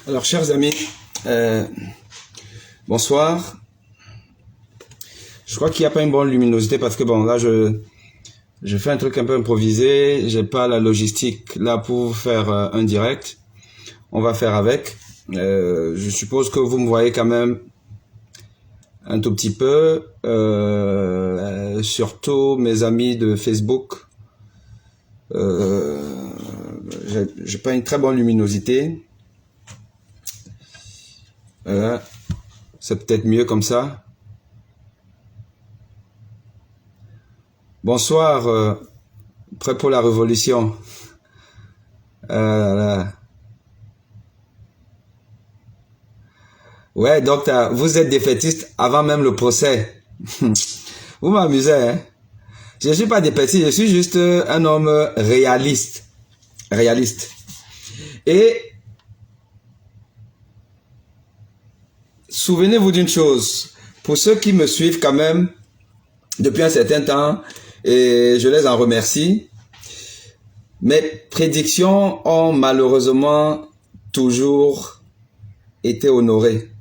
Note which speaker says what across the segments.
Speaker 1: Alors, chers amis, bonsoir. Je crois qu'il n'y a pas une bonne luminosité parce que bon, là, je fais un truc un peu improvisé. J'ai pas la logistique là pour faire un direct. On va faire avec. Je suppose que vous me voyez quand même un tout petit peu. Surtout mes amis de Facebook. J'ai pas une très bonne luminosité. C'est peut-être mieux comme ça. Bonsoir, prêt pour la révolution. Ouais, donc vous êtes défaitiste avant même le procès. Vous m'amusez, hein? Je ne suis pas défaitiste, je suis juste un homme réaliste. Réaliste. Et souvenez-vous d'une chose, pour ceux qui me suivent quand même depuis un certain temps, et je les en remercie, mes prédictions ont malheureusement toujours été honorées.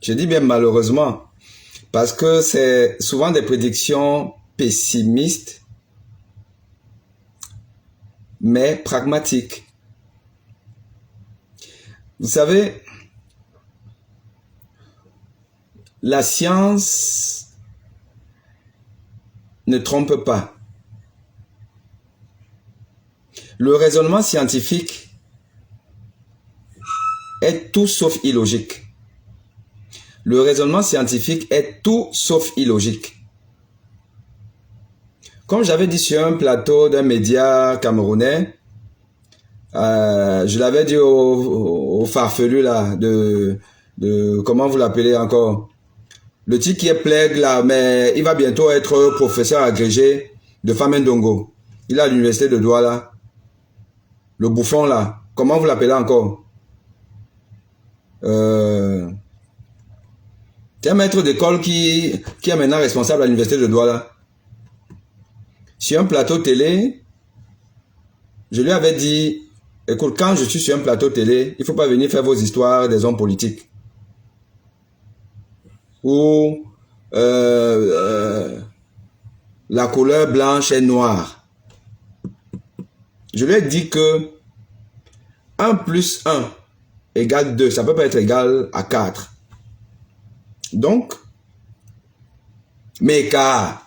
Speaker 1: Je dis bien malheureusement, parce que c'est souvent des prédictions pessimistes, mais pragmatiques. Vous savez, la science ne trompe pas. Le raisonnement scientifique est tout sauf illogique. Le raisonnement scientifique est tout sauf illogique. Comme j'avais dit sur un plateau d'un média camerounais, je l'avais dit au farfelu là, de comment vous l'appelez encore? Le type qui est plègue là, mais il va bientôt être professeur agrégé de Famendongo. Il est à l'université de Douala. Le bouffon là, comment vous l'appelez encore? C'est un maître d'école qui est maintenant responsable à l'université de Douala. Sur un plateau télé, je lui avais dit, écoute, quand je suis sur un plateau télé, il ne faut pas venir faire vos histoires des hommes politiques. Ou la couleur blanche et noire. Je lui ai dit que 1 plus 1 égale 2. Ça ne peut pas être égal à 4. Donc, Meka.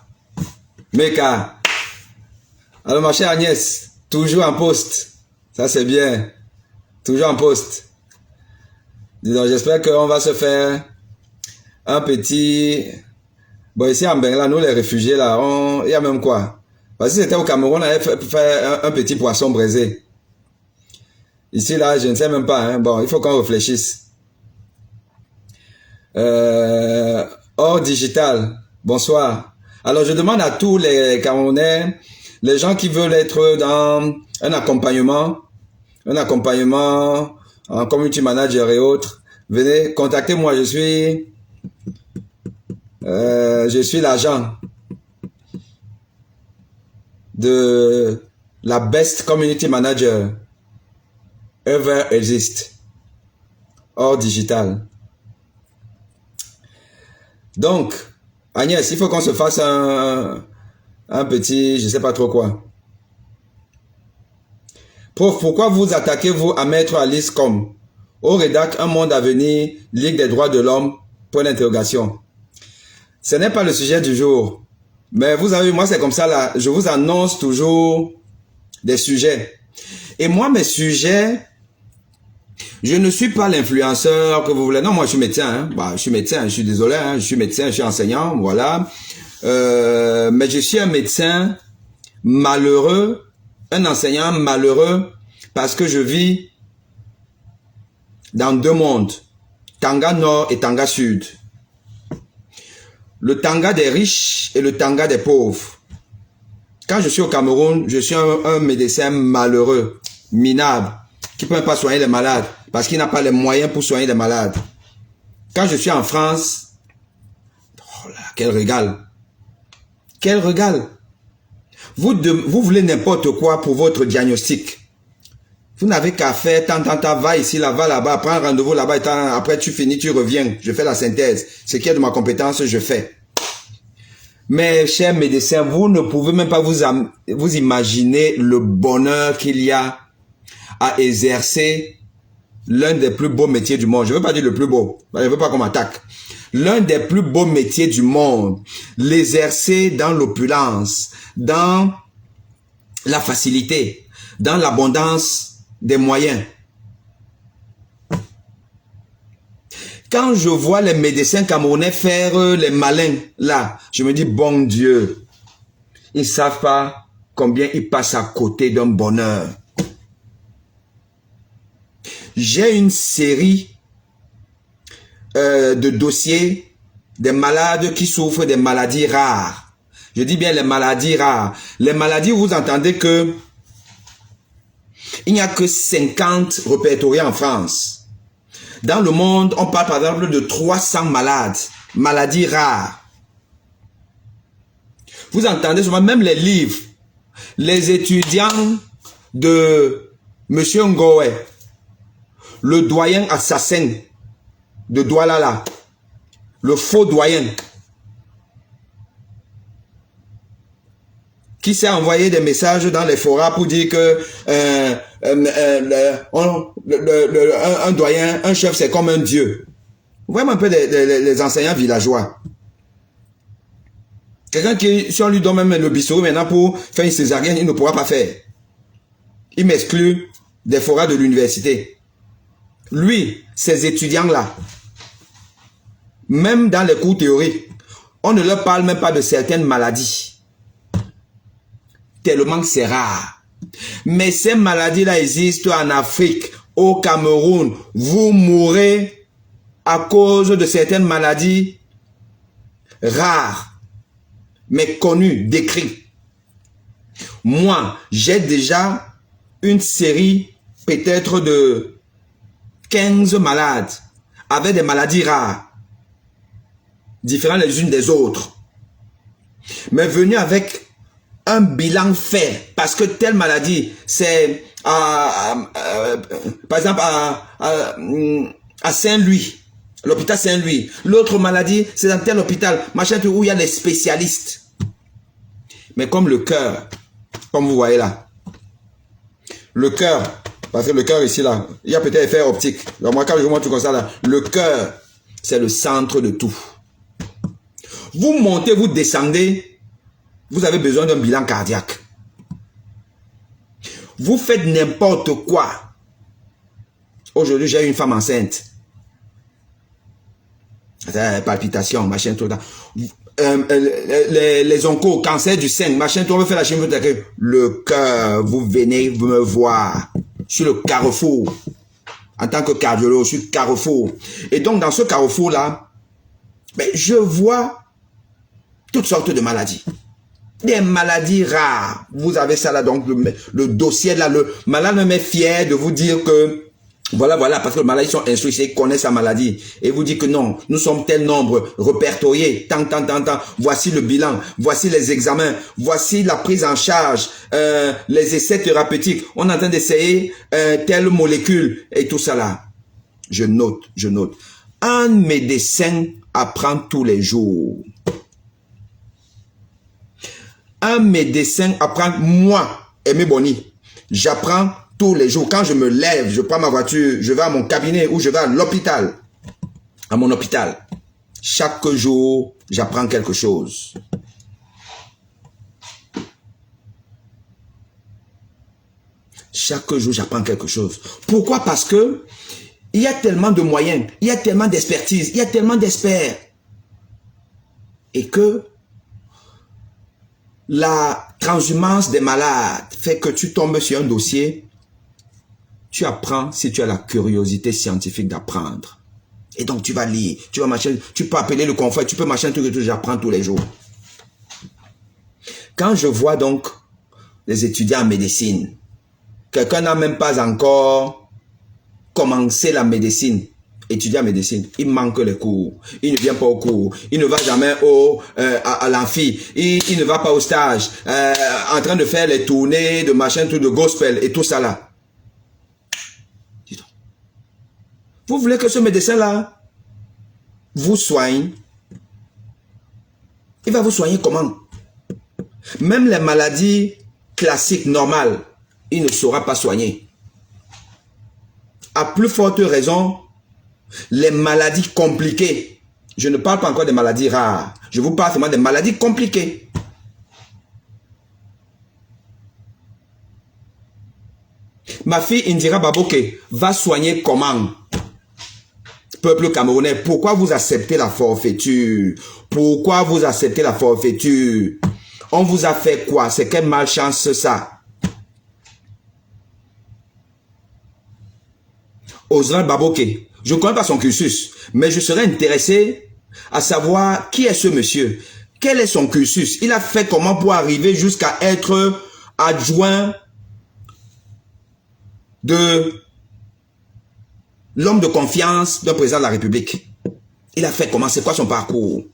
Speaker 1: Alors ma chère Agnès, toujours en poste. Ça c'est bien. Toujours en poste. Disons, j'espère qu'on va se faire un petit... Bon, ici en Bengla, nous les réfugiés là, il y a même quoi? Parce que si c'était au Cameroun, on avait fait un petit poisson braisé. Ici là, je ne sais même pas. Hein. Bon, il faut qu'on réfléchisse. Hors digital, bonsoir. Alors je demande à tous les Camerounais, les gens qui veulent être dans un accompagnement en community manager et autres, venez, contactez-moi, je suis l'agent de la best community manager ever exist, hors digital. Donc, Agnès, il faut qu'on se fasse un petit, je sais pas trop quoi. Prof, pourquoi vous attaquez-vous à Maître Alice comme au rédac Un monde à venir, Ligue des droits de l'homme, point d'interrogation. Ce n'est pas le sujet du jour. Mais vous avez vu, moi c'est comme ça là, je vous annonce toujours des sujets. Et moi, mes sujets, je ne suis pas l'influenceur que vous voulez. Non, moi je suis médecin. Hein. Bah, je suis médecin, je suis désolé. Hein. Je suis médecin, je suis enseignant, voilà. Mais je suis un médecin malheureux, un enseignant malheureux, parce que je vis dans 2 mondes. Tanga Nord et Tanga Sud. Le Tanga des riches et le Tanga des pauvres. Quand je suis au Cameroun, je suis un médecin malheureux, minable, qui ne peut pas soigner les malades, parce qu'il n'a pas les moyens pour soigner les malades. Quand je suis en France, oh là, quel régal. Quel régal. Vous voulez n'importe quoi pour votre diagnostic. Vous n'avez qu'à faire tant, va ici, là, va là-bas, prends rendez-vous là-bas, après tu finis, tu reviens. Je fais la synthèse. Ce qui est de ma compétence, je fais. Mais, chers médecins, vous ne pouvez même pas vous imaginer le bonheur qu'il y a à exercer l'un des plus beaux métiers du monde. Je ne veux pas dire le plus beau. Je ne veux pas qu'on m'attaque. L'un des plus beaux métiers du monde. L'exercer dans l'opulence, dans la facilité, dans l'abondance des moyens. Quand je vois les médecins camerounais faire les malins, là, je me dis, bon Dieu, ils ne savent pas combien ils passent à côté d'un bonheur. J'ai une série de dossiers des malades qui souffrent des maladies rares. Je dis bien les maladies rares. Les maladies, vous entendez que il n'y a que 50 répertoriés en France. Dans le monde, on parle par exemple de 300 malades, maladies rares. Vous entendez souvent même les livres, les étudiants de M. Ngowe, le doyen assassin de Doualala, le faux doyen, qui s'est envoyé des messages dans les forats pour dire que un doyen, un chef, c'est comme un dieu. Vraiment un peu les enseignants villageois. Quelqu'un qui, si on lui donne même le bistrot maintenant pour faire une césarienne, il ne pourra pas faire. Il m'exclut des forats de l'université. Lui, ces étudiants-là, même dans les cours théoriques, on ne leur parle même pas de certaines maladies. Tellement que c'est rare. Mais ces maladies-là existent en Afrique, au Cameroun. Vous mourrez à cause de certaines maladies rares, mais connues, décrites. Moi, j'ai déjà une série peut-être de 15 malades avec des maladies rares, différentes les unes des autres, mais venues avec un bilan fait, parce que telle maladie, c'est par exemple à Saint-Louis, l'hôpital Saint-Louis. L'autre maladie, c'est dans tel hôpital, machin, où il y a les spécialistes. Mais comme le cœur, comme vous voyez là, le cœur, parce que le cœur ici là, il y a peut-être effet optique. Donc moi quand je montre tout comme ça là, le cœur, c'est le centre de tout. Vous montez, vous descendez, vous avez besoin d'un bilan cardiaque. Vous faites n'importe quoi. Aujourd'hui, j'ai une femme enceinte. Palpitations, machin, tout ça. Les oncos, cancer du sein, machin, tout, on veut faire la chimiothérapie. Le cœur, vous venez me voir sur le carrefour. En tant que cardiologue, sur le carrefour. Et donc, dans ce carrefour-là, ben, je vois toutes sortes de maladies. Des maladies rares. Vous avez ça là, donc le dossier là, le malade même est fier de vous dire que voilà, parce que les malades sont instruits, ils connaissent sa maladie. Et vous dit que non, nous sommes tel nombre répertoriés, tant. Voici le bilan, voici les examens, voici la prise en charge, les essais thérapeutiques. On est en train d'essayer telle molécule et tout ça là. Je note. Un médecin apprend tous les jours. Un médecin apprend, moi, Aimé Boni, j'apprends tous les jours. Quand je me lève, je prends ma voiture, je vais à mon cabinet ou je vais à l'hôpital, à mon hôpital. Chaque jour, j'apprends quelque chose. Chaque jour, j'apprends quelque chose. Pourquoi? Parce que il y a tellement de moyens, il y a tellement d'expertise, il y a tellement d'experts. Et que la transhumance des malades fait que tu tombes sur un dossier, tu apprends si tu as la curiosité scientifique d'apprendre. Et donc tu vas lire, tu vas machin, tu peux appeler le confrère, tu peux machin, tout, j'apprends tous les jours. Quand je vois donc les étudiants en médecine, quelqu'un n'a même pas encore commencé la médecine, étudiant en médecine, il manque les cours, il ne vient pas au cours, il ne va jamais à l'amphi, il ne va pas au stage, en train de faire les tournées de machin, tout de gospel et tout ça là. Vous voulez que ce médecin-là vous soigne? Il va vous soigner comment? Même les maladies classiques, normales, il ne saura pas soigner. À plus forte raison, les maladies compliquées. Je ne parle pas encore des maladies rares. Je vous parle seulement des maladies compliquées. Ma fille Indira Baboke va soigner comment? Peuple camerounais, pourquoi vous acceptez la forfaiture? Pourquoi vous acceptez la forfaiture? On vous a fait quoi? C'est quelle malchance ça? Oswald Baboke, je ne connais pas son cursus, mais je serais intéressé à savoir qui est ce monsieur. Quel est son cursus? Il a fait comment pour arriver jusqu'à être adjoint de l'homme de confiance d'un président de la République? Il a fait comment? C'est quoi son parcours?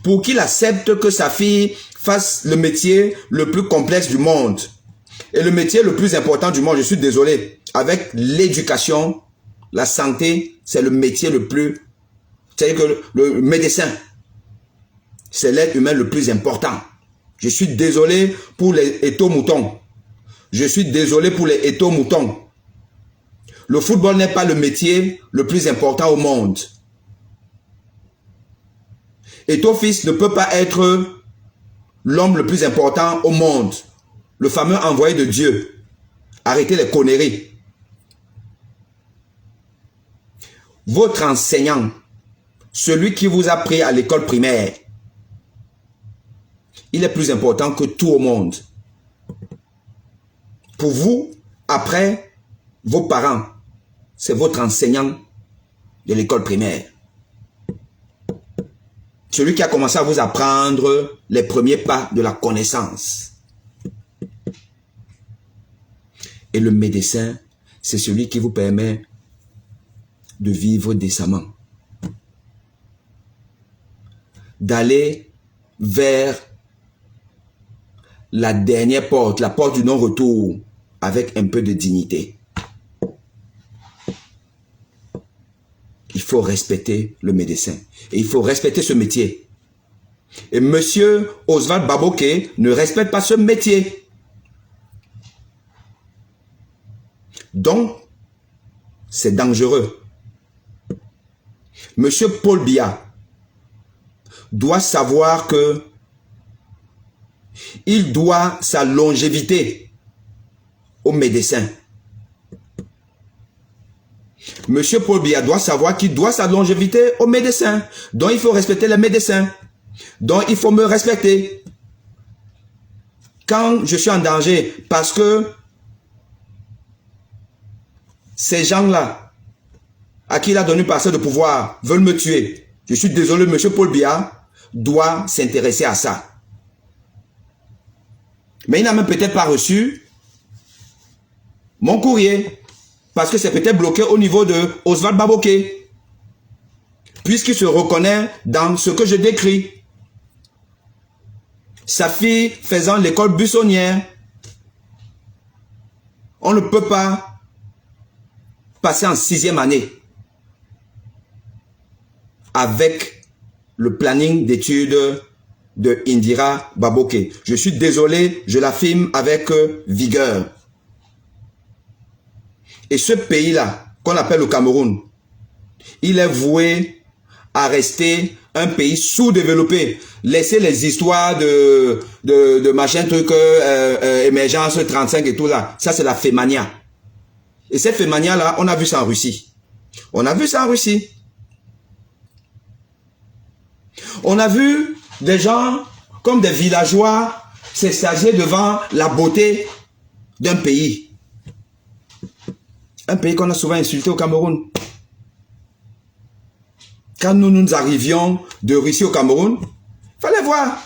Speaker 1: Pour qu'il accepte que sa fille fasse le métier le plus complexe du monde et le métier le plus important du monde, je suis désolé, avec l'éducation, la santé, c'est le métier le plus... C'est-à-dire que le médecin, c'est l'être humain le plus important. Je suis désolé pour les étaux-moutons. Je suis désolé pour les étaux-moutons. Le football n'est pas le métier le plus important au monde. Étau-fils ne peut pas être l'homme le plus important au monde. Le fameux envoyé de Dieu. Arrêtez les conneries. Votre enseignant, celui qui vous a pris à l'école primaire, il est plus important que tout au monde. Pour vous, après, vos parents, c'est votre enseignant de l'école primaire. Celui qui a commencé à vous apprendre les premiers pas de la connaissance. Et le médecin, c'est celui qui vous permet de vivre décemment. D'aller vers la dernière porte, la porte du non-retour, avec un peu de dignité. Il faut respecter le médecin. Et il faut respecter ce métier. Et monsieur Oswald Baboke ne respecte pas ce métier. Donc, c'est dangereux. Monsieur Paul Biya doit savoir que il doit sa longévité au médecin. Monsieur Paul Biya doit savoir qu'il doit sa longévité au médecin. Donc il faut respecter les médecins. Donc il faut me respecter. Quand je suis en danger, parce que ces gens-là, à qui il a donné une parcelle de pouvoir, veulent me tuer. Je suis désolé, monsieur Paul Biya doit s'intéresser à ça. Mais il n'a même peut-être pas reçu mon courrier. Parce que c'est peut-être bloqué au niveau de Oswald Baboke. Puisqu'il se reconnaît dans ce que je décris. Sa fille faisant l'école buissonnière. On ne peut pas passer en 6e année avec le planning d'études de Indira Baboke. Je suis désolé, je l'affirme avec vigueur. Et ce pays-là, qu'on appelle le Cameroun, il est voué à rester un pays sous-développé. Laissez les histoires de machin truc, émergence 35 et tout là. Ça, c'est la fémania. Et cette fémania-là, on a vu ça en Russie. On a vu ça en Russie. On a vu des gens comme des villageois s'extasier devant la beauté d'un pays. Un pays qu'on a souvent insulté au Cameroun. Quand nous arrivions de Russie au Cameroun, il fallait voir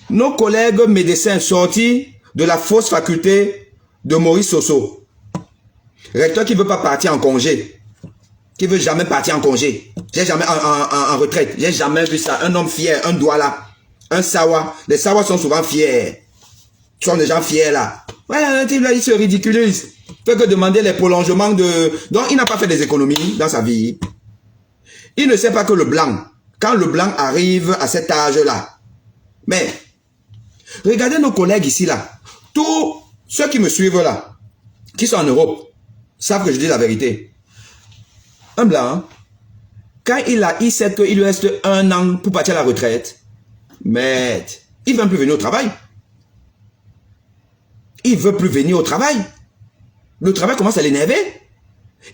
Speaker 1: nos collègues médecins sortis de la fausse faculté de Maurice Sosso. Recteur qui ne veut pas partir en congé. Qui ne veut jamais partir en congé. J'ai jamais en retraite. J'ai jamais vu ça. Un homme fier, un douala, un sawa. Les sawas sont souvent fiers. Ce sont des gens fiers là. Ouais, il se ridiculise. fait que demander les prolongements de... Donc, il n'a pas fait des économies dans sa vie. Il ne sait pas que le blanc, quand le blanc arrive à cet âge-là, mais regardez nos collègues ici, là. Tous ceux qui me suivent là, qui sont en Europe, savent que je dis la vérité. Un blanc, quand il sait qu'il lui reste 1 an pour partir à la retraite, mais il ne veut plus venir au travail. Il ne veut plus venir au travail. Le travail commence à l'énerver.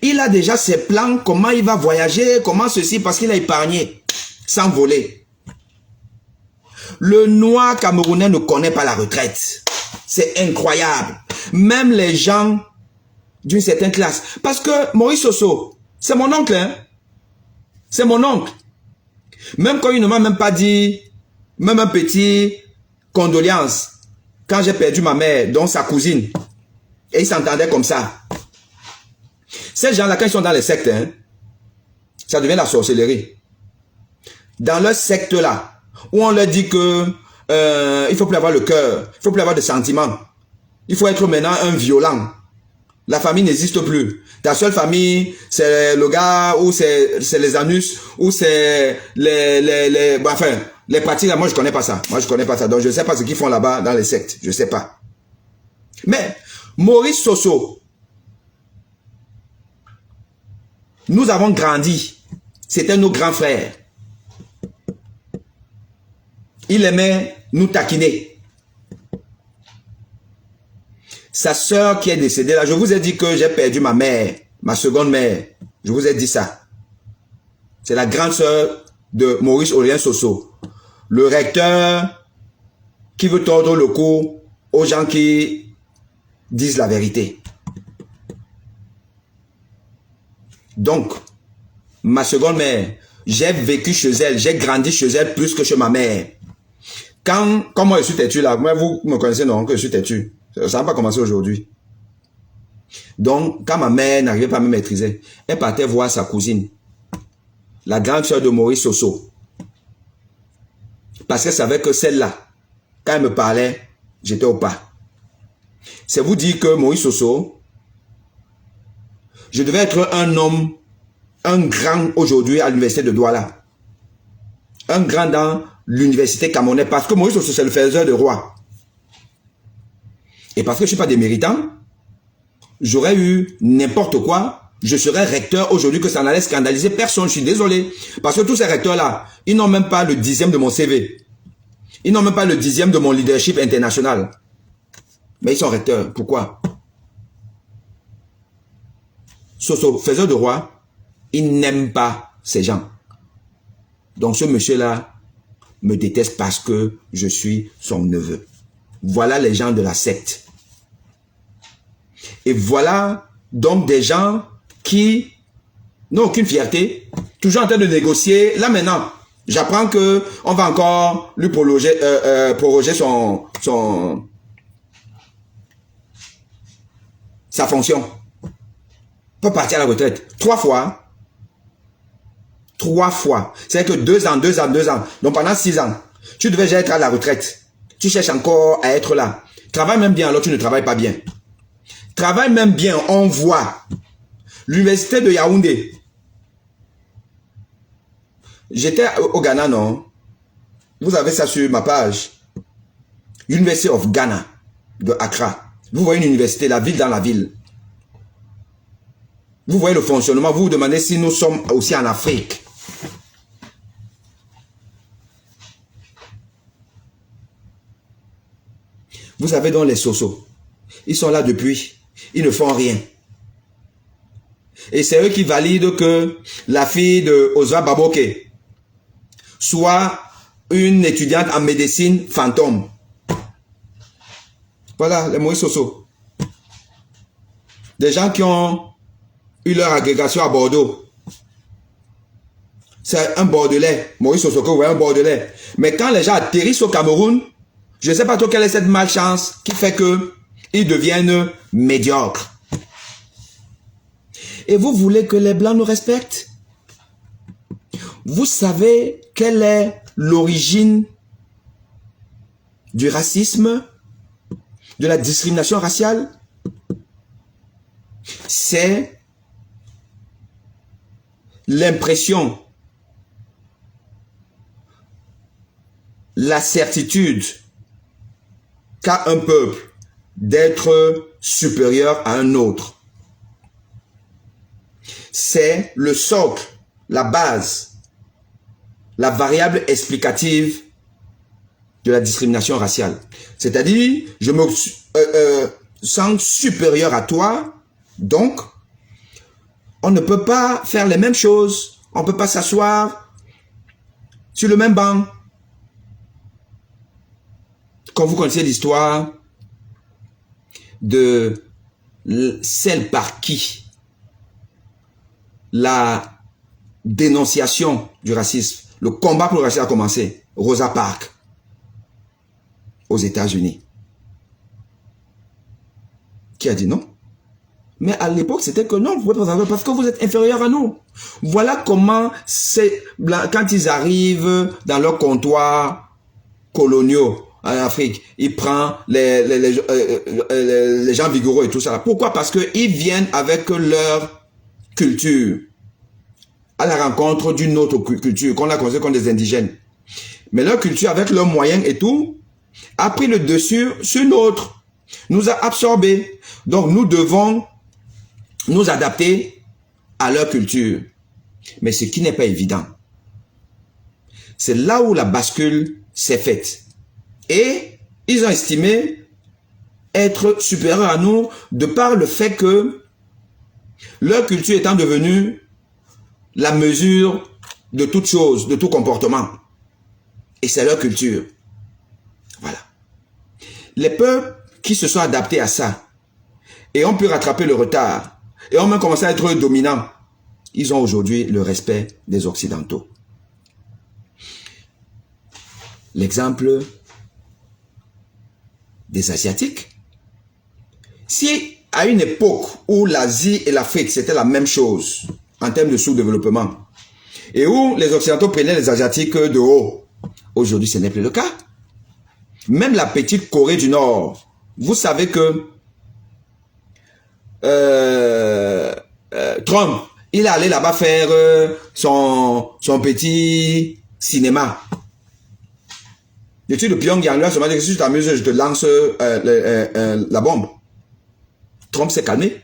Speaker 1: Il a déjà ses plans, comment il va voyager, comment ceci, parce qu'il a épargné, sans voler. Le noir camerounais ne connaît pas la retraite. C'est incroyable. Même les gens d'une certaine classe. Parce que Maurice Soso, c'est mon oncle. Hein? C'est mon oncle. Même quand il ne m'a même pas dit, même un petit condoléance, quand j'ai perdu ma mère, dont sa cousine, et ils s'entendaient comme ça. Ces gens-là, quand ils sont dans les sectes, hein, ça devient la sorcellerie. Dans leur secte-là, où on leur dit que il ne faut plus avoir le cœur, il ne faut plus avoir de sentiments, il faut être maintenant un violent. La famille n'existe plus. Ta seule famille, c'est le gars, ou c'est les anus, ou c'est enfin, les pratiques, moi je connais pas ça. Moi je connais pas ça. Donc je ne sais pas ce qu'ils font là-bas dans les sectes. Je ne sais pas. Mais, Maurice Soso, nous avons grandi. C'était nos grands frères. Il aimait nous taquiner. Sa sœur qui est décédée là, je vous ai dit que j'ai perdu ma mère, ma seconde mère. Je vous ai dit ça. C'est la grande sœur de Maurice Aurélien Soso. Le recteur qui veut tordre le cou aux gens qui disent la vérité. Donc, ma seconde mère, j'ai vécu chez elle, j'ai grandi chez elle plus que chez ma mère. Quand moi je suis têtu là, moi vous me connaissez non, que je suis têtu. Ça n'a pas commencé aujourd'hui. Donc, quand ma mère n'arrivait pas à me maîtriser, elle partait voir sa cousine, la grande sœur de Maurice Soso. Parce qu'elle savait que celle-là, quand elle me parlait, j'étais au pas. C'est vous dire que Maurice Soso, je devais être un homme, un grand aujourd'hui à l'université de Douala. Un grand dans l'université camerounaise. Parce que Maurice Soso, c'est le faiseur de roi. Et parce que je ne suis pas des méritants, j'aurais eu n'importe quoi, je serais recteur aujourd'hui que ça n'allait scandaliser personne, je suis désolé. Parce que tous ces recteurs-là, ils n'ont même pas le 10e de mon CV. Ils n'ont même pas le 10e de mon leadership international. Mais ils sont recteurs. Pourquoi? Soso, faiseur de roi, il n'aime pas ces gens. Donc ce monsieur-là me déteste parce que je suis son neveu. Voilà les gens de la secte. Et voilà donc des gens qui n'ont aucune fierté, toujours en train de négocier. Là maintenant, j'apprends que on va encore lui proroger sa fonction. Pour partir à la retraite. 3 fois. 3 fois. C'est que 2 ans, 2 ans, 2 ans. Donc pendant 6 ans, tu devais déjà être à la retraite. Tu cherches encore à être là. Travaille même bien alors tu ne travailles pas bien. Travaille même bien, on voit. L'université de Yaoundé. J'étais au Ghana, non? Vous avez ça sur ma page. University of Ghana de Accra. Vous voyez une université, la ville dans la ville. Vous voyez le fonctionnement. Vous vous demandez si nous sommes aussi en Afrique. Vous avez donc les Soso. Ils sont là depuis. Ils ne font rien. Et c'est eux qui valident que la fille de Ozwa Baboke soit une étudiante en médecine fantôme. Voilà, les Maurice Soso. Des gens qui ont eu leur agrégation à Bordeaux. C'est un Bordelais. Maurice Soso, vous voyez un Bordelais. Mais quand les gens atterrissent au Cameroun, je ne sais pas trop quelle est cette malchance qui fait que ils deviennent médiocres. Et vous voulez que les Blancs nous respectent? Vous savez quelle est l'origine du racisme, de la discrimination raciale? c'est l'impression, la certitude qu'a un peuple d'être supérieur à un autre. C'est le socle, la base, la variable explicative de la discrimination raciale. C'est-à-dire, je me sens supérieur à toi, donc on ne peut pas faire les mêmes choses, on ne peut pas s'asseoir sur le même banc. Quand vous connaissez l'histoire de celle par qui la dénonciation du racisme, le combat pour le racisme a commencé, Rosa Parks, aux États-Unis. Qui a dit non? Mais à l'époque, c'était que non, vous pouvez pas parce que vous êtes inférieur à nous. Voilà comment c'est quand ils arrivent dans leurs comptoirs coloniaux en Afrique, ils prennent les gens vigoureux et tout ça. Pourquoi? Parce qu'ils viennent avec leur culture à la rencontre d'une autre culture qu'on a considérée comme des indigènes. Mais leur culture, avec leurs moyens et tout, a pris le dessus sur notre, nous a absorbés. Donc nous devons nous adapter à leur culture. Mais ce qui n'est pas évident, c'est là où la bascule s'est faite. Et ils ont estimé être supérieurs à nous de par le fait que leur culture étant devenue la mesure de toute chose, de tout comportement. Et c'est leur culture. Voilà. Les peuples qui se sont adaptés à ça et ont pu rattraper le retard et ont même commencé à être dominants, ils ont aujourd'hui le respect des Occidentaux. L'exemple des Asiatiques. Si à une époque où l'Asie et l'Afrique c'était la même chose en termes de sous-développement et où les Occidentaux prenaient les Asiatiques de haut, aujourd'hui ce n'est plus le cas. Même la petite Corée du Nord, vous savez que Trump, il est allé là-bas faire son petit cinéma. Depuis le Pyongyang, là, si tu t'amuses, je te lance la bombe. Trump s'est calmé.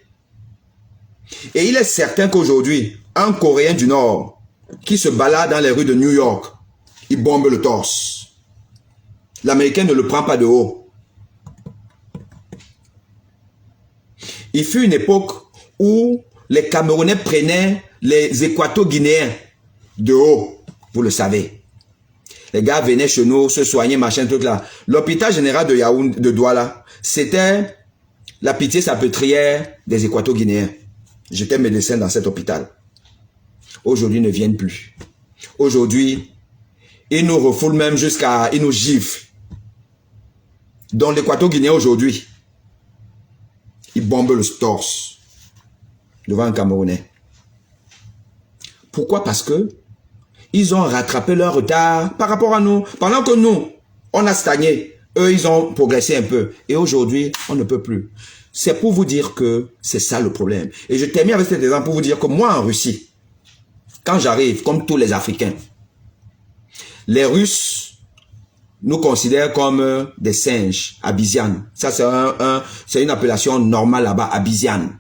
Speaker 1: Et il est certain qu'aujourd'hui, un Coréen du Nord qui se balade dans les rues de New York, il bombe le torse. L'Américain ne le prend pas de haut. Il fut une époque où les Camerounais prenaient les Équato-Guinéens de haut. Vous le savez. Les gars venaient chez nous, se soigner, machin, truc là. L'hôpital général de Yaoundé, de Douala, c'était la pitié salpêtrière des Équato-Guinéens. J'étais médecin dans cet hôpital. Aujourd'hui, ils ne viennent plus. Aujourd'hui, ils nous refoulent même jusqu'à... Ils nous giflent. Dans l'Équato-Guinéen aujourd'hui, ils bombent le torse devant un Camerounais. Pourquoi? Parce que ils ont rattrapé leur retard par rapport à nous. Pendant que nous, on a stagné, eux, ils ont progressé un peu. Et aujourd'hui, on ne peut plus. C'est pour vous dire que c'est ça le problème. Et je termine avec cet exemple pour vous dire que moi, en Russie, quand j'arrive, comme tous les Africains, les Russes nous considèrent comme des singes, abisianes. Ça, c'est une appellation normale là-bas, abisiane.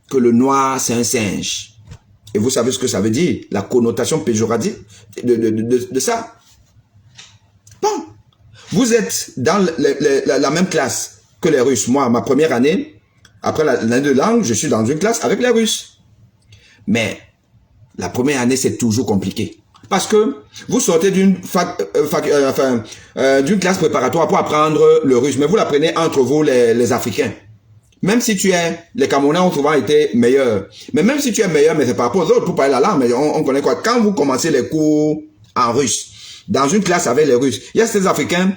Speaker 1: Que le noir, c'est un singe. Et vous savez ce que ça veut dire, la connotation péjorative de ça. Bon, vous êtes dans la même classe que les Russes. Moi, ma première année, après l'année de langue, je suis dans une classe avec les Russes. Mais la première année, c'est toujours compliqué. Parce que vous sortez d'une classe préparatoire pour apprendre le russe, mais vous l'apprenez entre vous, les Africains. Même si les Camerounais ont souvent été meilleurs. Mais même si tu es meilleur, mais c'est par rapport aux autres pour parler la langue, mais on connaît quoi. Quand vous commencez les cours en russe, dans une classe avec les Russes, il y a ces Africains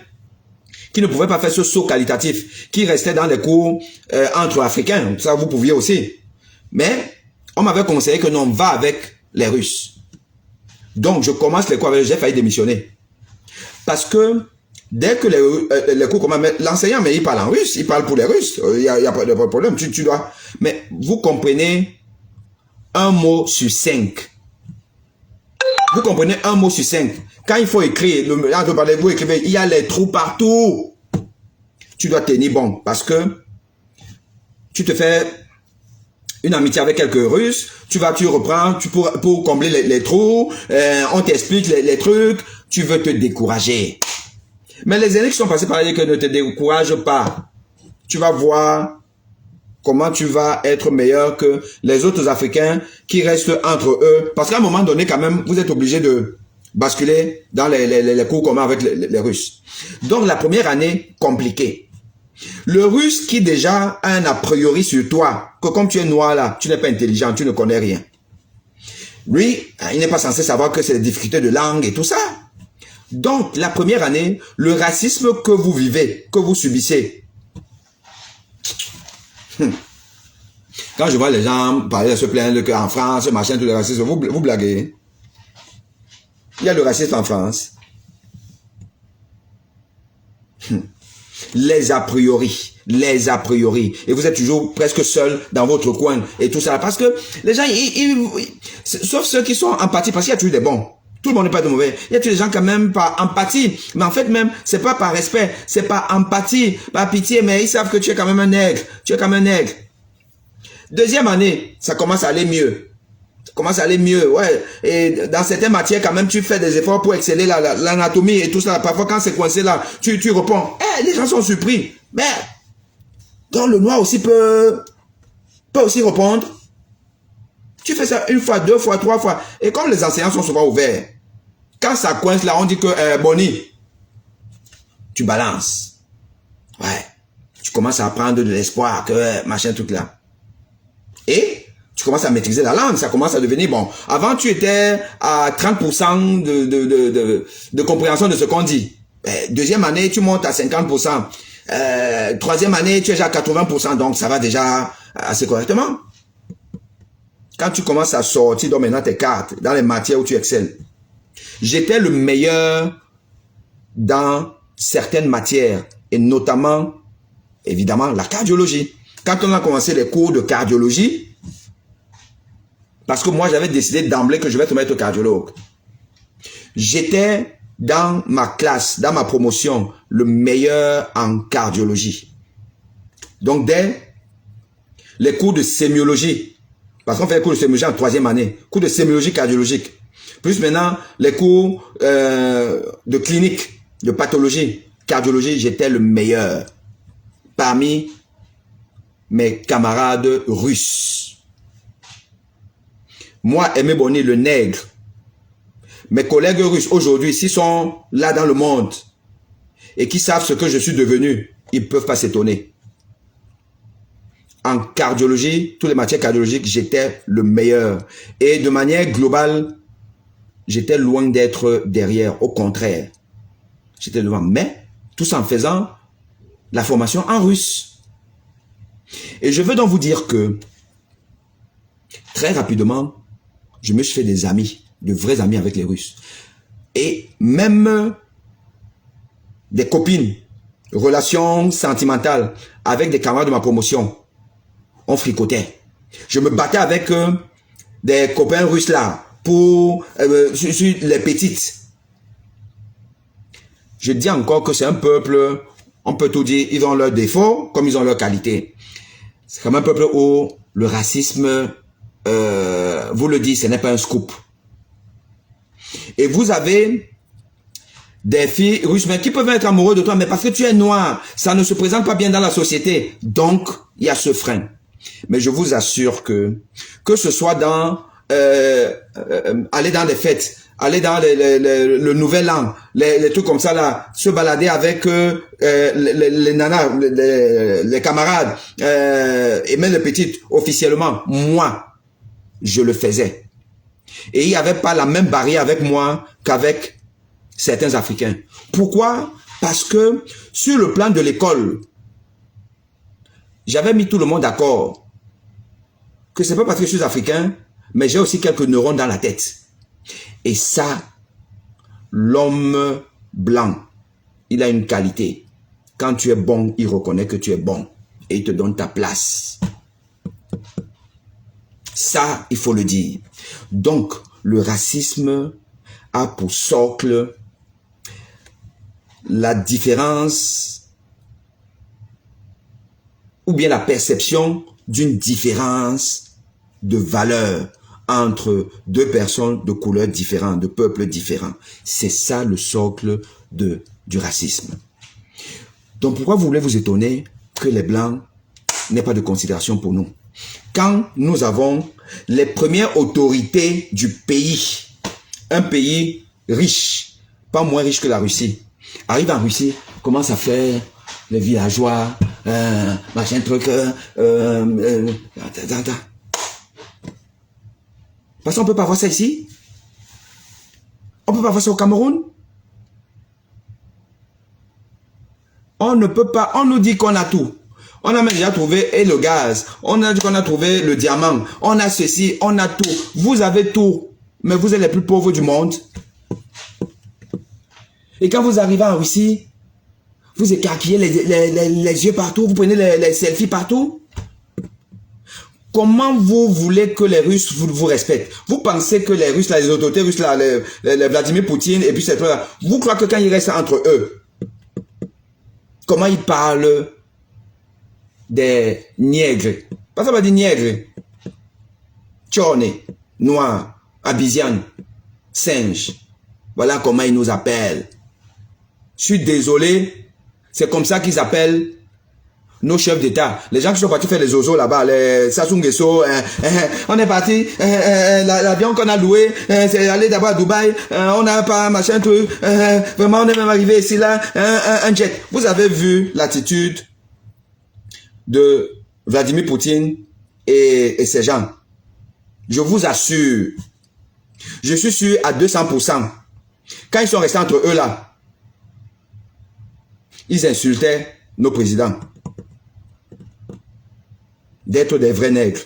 Speaker 1: qui ne pouvaient pas faire ce saut qualitatif, qui restaient dans les cours entre Africains. Ça, vous pouviez aussi. Mais on m'avait conseillé que non, on va avec les Russes. Donc, je commence les cours avec eux, j'ai failli démissionner. Parce que Dès que les cours communs, l'enseignant, mais il parle en russe, il parle pour les Russes, il n'y a pas de problème, tu dois. Mais vous comprenez un mot sur 5. Vous comprenez un mot sur 5. Quand il faut écrire, vous écrivez, il y a les trous partout. Tu dois tenir bon parce que tu te fais une amitié avec quelques Russes, tu reprends, pour combler les trous, on t'explique les trucs, tu veux te décourager. Mais les aînés qui sont passés par là, que ne te décourage pas. Tu vas voir comment tu vas être meilleur que les autres Africains qui restent entre eux. Parce qu'à un moment donné, quand même, vous êtes obligé de basculer dans les cours communs avec les Russes. Donc, la première année, compliquée. Le Russe qui déjà a un a priori sur toi, que comme tu es noir là, tu n'es pas intelligent, tu ne connais rien. Lui, il n'est pas censé savoir que c'est des difficultés de langue et tout ça. Donc, la première année, le racisme que vous vivez, que vous subissez. Quand je vois les gens parler, se plaindre qu'en France, machin, tout le racisme, vous blaguez. Il y a le racisme en France. Les a priori. Et vous êtes toujours presque seul dans votre coin et tout ça. Parce que les gens, sauf ceux qui sont empathiques, parce qu'il y a toujours des bons. Tout le monde n'est pas de mauvais. Il y a toujours des gens quand même par empathie. Mais en fait même, c'est pas par respect, c'est par empathie, par pitié, mais ils savent que tu es quand même un nègre. Tu es quand même un nègre. Deuxième année, ça commence à aller mieux. Ça commence à aller mieux, ouais. Et dans certaines matières, quand même, tu fais des efforts pour exceller l'anatomie et tout ça. Parfois, quand c'est coincé là, tu réponds. Les gens sont surpris. Mais, donc le noir aussi peut aussi répondre. Tu fais ça une fois, deux fois, trois fois. Et comme les enseignants sont souvent ouverts, quand ça coince là, on dit que Bonnie, tu balances. Ouais. Tu commences à prendre de l'espoir, que machin, truc là. Et tu commences à maîtriser la langue, ça commence à devenir bon. Avant, tu étais à 30% de compréhension de ce qu'on dit. Deuxième année, tu montes à 50%. Troisième année, tu es déjà à 80%, donc ça va déjà assez correctement. Quand tu commences à sortir donc maintenant tes cartes dans les matières où tu excelles, j'étais le meilleur dans certaines matières et notamment, évidemment, la cardiologie. Quand on a commencé les cours de cardiologie, parce que moi j'avais décidé d'emblée que je vais te mettre cardiologue, j'étais dans ma classe, dans ma promotion, le meilleur en cardiologie. Donc dès les cours de sémiologie, parce qu'on fait les cours de sémiologie en troisième année, cours de sémiologie cardiologique, plus maintenant les cours de clinique, de pathologie, cardiologie, j'étais le meilleur parmi mes camarades russes. Moi, Aimé Bonny, le nègre, mes collègues russes aujourd'hui, s'ils sont là dans le monde et qui savent ce que je suis devenu, ils ne peuvent pas s'étonner. En cardiologie, toutes les matières cardiologiques, j'étais le meilleur. Et de manière globale, j'étais loin d'être derrière. Au contraire, j'étais loin. Mais tout ça en faisant la formation en russe. Et je veux donc vous dire que très rapidement, je me suis fait des amis, de vrais amis avec les Russes. Et même des copines, relations sentimentales avec des camarades de ma promotion. On fricotait. Je me battais avec des copains russes là pour sur les petites. Je dis encore que c'est un peuple, on peut tout dire, ils ont leurs défauts comme ils ont leurs qualités. C'est comme un peuple où le racisme, vous le dites, ce n'est pas un scoop. Et vous avez des filles russes mais qui peuvent être amoureux de toi, mais parce que tu es noir, ça ne se présente pas bien dans la société. Donc, il y a ce frein. Mais je vous assure que ce soit dans aller dans les fêtes, aller dans le nouvel an, les trucs comme ça là, se balader avec les nanas, les camarades, et même les petites, officiellement, moi, je le faisais. Et il n'y avait pas la même barrière avec moi qu'avec certains Africains. Pourquoi? Parce que sur le plan de l'école, j'avais mis tout le monde d'accord que c'est pas parce que je suis africain, mais j'ai aussi quelques neurones dans la tête. Et ça, l'homme blanc il a une qualité. Quand tu es bon, il reconnaît que tu es bon et il te donne ta place. Ça, il faut le dire. Donc, le racisme a pour socle la différence ou bien la perception d'une différence de valeur entre deux personnes de couleurs différentes, de peuples différents. C'est ça le socle du racisme. Donc pourquoi vous voulez vous étonner que les Blancs n'aient pas de considération pour nous? Quand nous avons les premières autorités du pays, un pays riche, pas moins riche que la Russie, arrive en Russie, commence à faire les villageois, machin truc, parce qu'on ne peut pas voir ça ici. On ne peut pas voir ça au Cameroun. On ne peut pas, on nous dit qu'on a tout. On a même déjà trouvé et le gaz. On a dit qu'on a trouvé le diamant. On a ceci, on a tout. Vous avez tout. Mais vous êtes les plus pauvres du monde. Et quand vous arrivez en Russie, vous écarquillez les yeux partout. Vous prenez les selfies partout. Comment vous voulez que les Russes vous respectent? Vous pensez que les Russes, là, les autorités russes, là, les Vladimir Poutine et puis cette là, vous croyez que quand ils restent entre eux, comment ils parlent des nègres? Pas ça va dire nègres. Tchorne, noir, abisiane, singe. Voilà comment ils nous appellent. Je suis désolé, c'est comme ça qu'ils appellent nos chefs d'État. Les gens qui sont partis faire les oiseaux là-bas, les Sassou Nguesso, on est parti, l'avion qu'on a loué, c'est aller d'abord à Dubaï, on n'a pas machin truc, vraiment on est même arrivé ici là, un jet. Vous avez vu l'attitude de Vladimir Poutine et ces gens. Je vous assure, je suis sûr à 200%, quand ils sont restés entre eux là, ils insultaient nos présidents d'être des vrais nègres.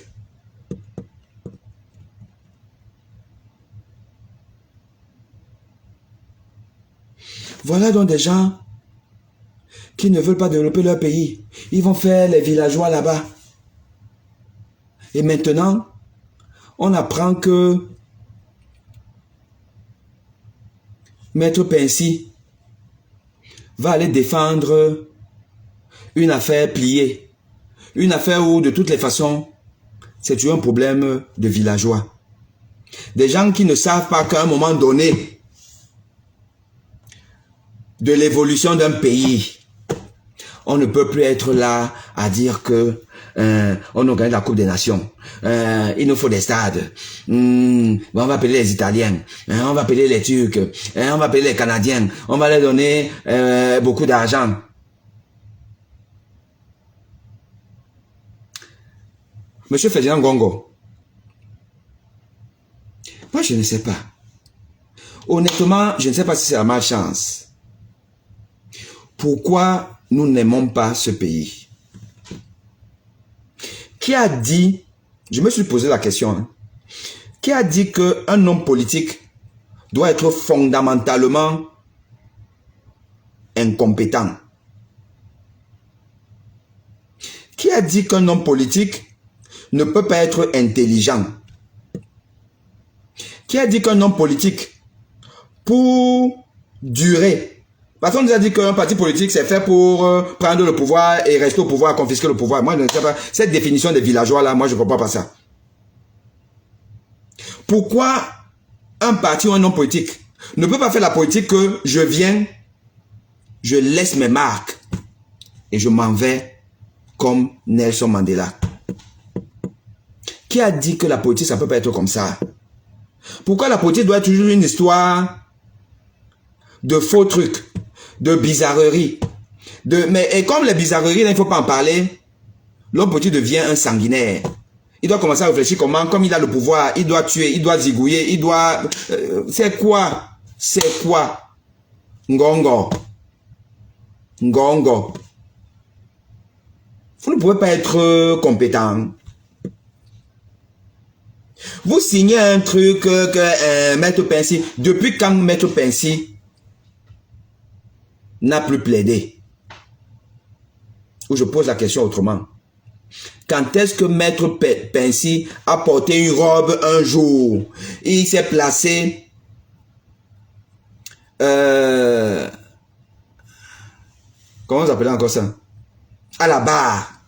Speaker 1: Voilà donc des gens qui ne veulent pas développer leur pays. Ils vont faire les villageois là-bas. Et maintenant, on apprend que Maître Pincy va aller défendre une affaire pliée. Une affaire où, de toutes les façons, c'est toujours un problème de villageois. Des gens qui ne savent pas qu'à un moment donné de l'évolution d'un pays, on ne peut plus être là à dire que on a gagné la Coupe des Nations. Il nous faut des stades. On va appeler les Italiens. On va appeler les Turcs. On va appeler les Canadiens. On va leur donner beaucoup d'argent. Monsieur Ferdinand Gongo, moi je ne sais pas. Honnêtement, je ne sais pas si c'est la malchance. Pourquoi nous n'aimons pas ce pays? Qui a dit, je me suis posé la question, hein, qui a dit qu'un homme politique doit être fondamentalement incompétent? Qui a dit qu'un homme politique ne peut pas être intelligent? Qui a dit qu'un homme politique, pour durer, parce qu'on nous a dit qu'un parti politique c'est fait pour prendre le pouvoir et rester au pouvoir, confisquer le pouvoir. Moi je ne sais pas, cette définition des villageois là, moi je ne comprends pas ça. Pourquoi un parti ou un homme politique ne peut pas faire la politique que je viens, je laisse mes marques et je m'en vais comme Nelson Mandela? Qui a dit que la politique, ça ne peut pas être comme ça? Pourquoi la politique doit être toujours une histoire de faux trucs, de bizarreries? Et comme les bizarreries, là, il ne faut pas en parler, l'homme politique devient un sanguinaire. Il doit commencer à réfléchir comment, comme il a le pouvoir, il doit tuer, il doit zigouiller, il doit... c'est quoi? C'est quoi? Ngongo. Ngongo. Vous ne pouvez pas être compétent. Vous signez un truc que Maître Pincy, depuis quand Maître Pincy n'a plus plaidé? Ou je pose la question autrement. Quand est-ce que Maître Pensy a porté une robe un jour? Il s'est placé comment vous appelez encore ça? À la barre.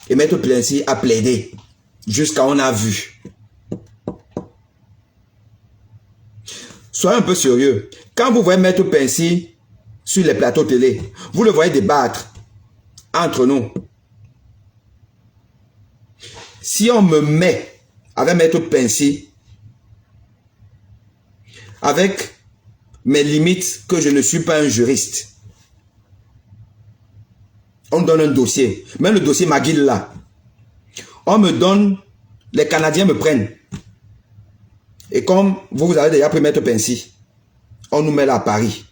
Speaker 1: Et Maître Pensy a plaidé jusqu'à on a vu. Soyez un peu sérieux. Quand vous voyez Maître Pensy sur les plateaux télé, vous le voyez débattre entre nous. Si on me met avec Maître Pensy, avec mes limites que je ne suis pas un juriste, on donne un dossier, même le dossier McGill là, on me donne, les Canadiens me prennent. Et comme vous avez déjà pris Maître Pensy, on nous met là à Paris.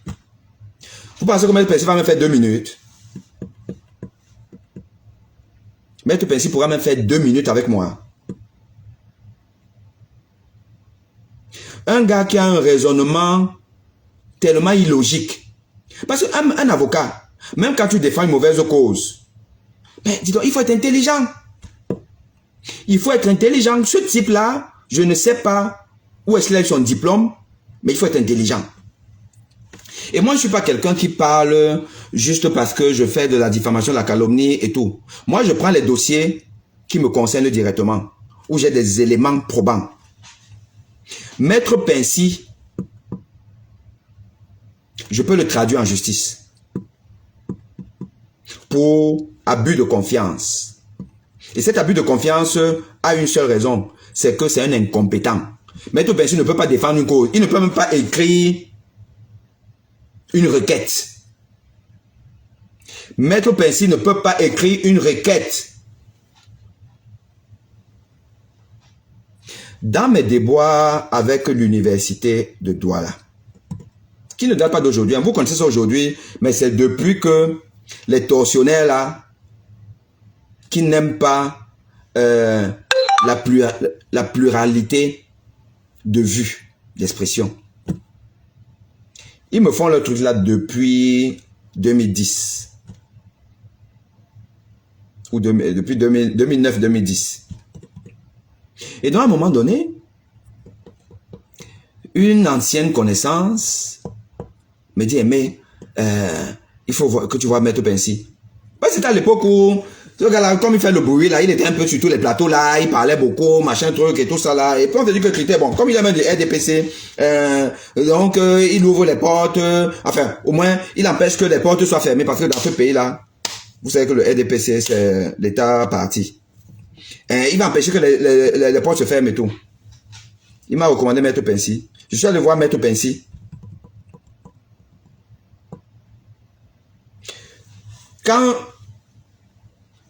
Speaker 1: Vous pensez que Maître Pensy va me faire 2 minutes? Maître Pensy pourra même faire 2 minutes avec moi. Un gars qui a un raisonnement tellement illogique. Parce qu'un avocat, même quand tu défends une mauvaise cause, ben, dis donc, il faut être intelligent. Il faut être intelligent. Ce type-là, je ne sais pas où est-ce qu'il a eu son diplôme, mais il faut être intelligent. Et moi, je ne suis pas quelqu'un qui parle juste parce que je fais de la diffamation, de la calomnie et tout. Moi, je prends les dossiers qui me concernent directement, où j'ai des éléments probants. Maître Pensy, je peux le traduire en justice pour abus de confiance. Et cet abus de confiance a une seule raison, c'est que c'est un incompétent. Maître Pensy ne peut pas défendre une cause, il ne peut même pas écrire une requête. Maître Pensy ne peut pas écrire une requête. Dans mes déboires avec l'université de Douala, qui ne date pas d'aujourd'hui, vous connaissez ça aujourd'hui, mais c'est depuis que les tortionnaires là, qui n'aiment pas la pluralité de vues, d'expression. Ils me font le truc là depuis 2010. Ou depuis 2009-2010. Et donc à un moment donné, une ancienne connaissance me dit, mais il faut que tu vois Maître Pensy. C'était à l'époque où, ce gars-là, comme il fait le bruit, là, il était un peu sur tous les plateaux, là, il parlait beaucoup, machin, truc et tout ça, là. Et puis on te dit que c'était bon. Comme il a même des RDPC, donc il ouvre les portes, enfin, au moins, il empêche que les portes soient fermées, parce que dans ce pays-là, vous savez que le RDPC, c'est l'État parti. Il va empêcher que les portes se ferment et tout. Il m'a recommandé Maître Pensy. Je suis allé voir Maître Pensy. Quand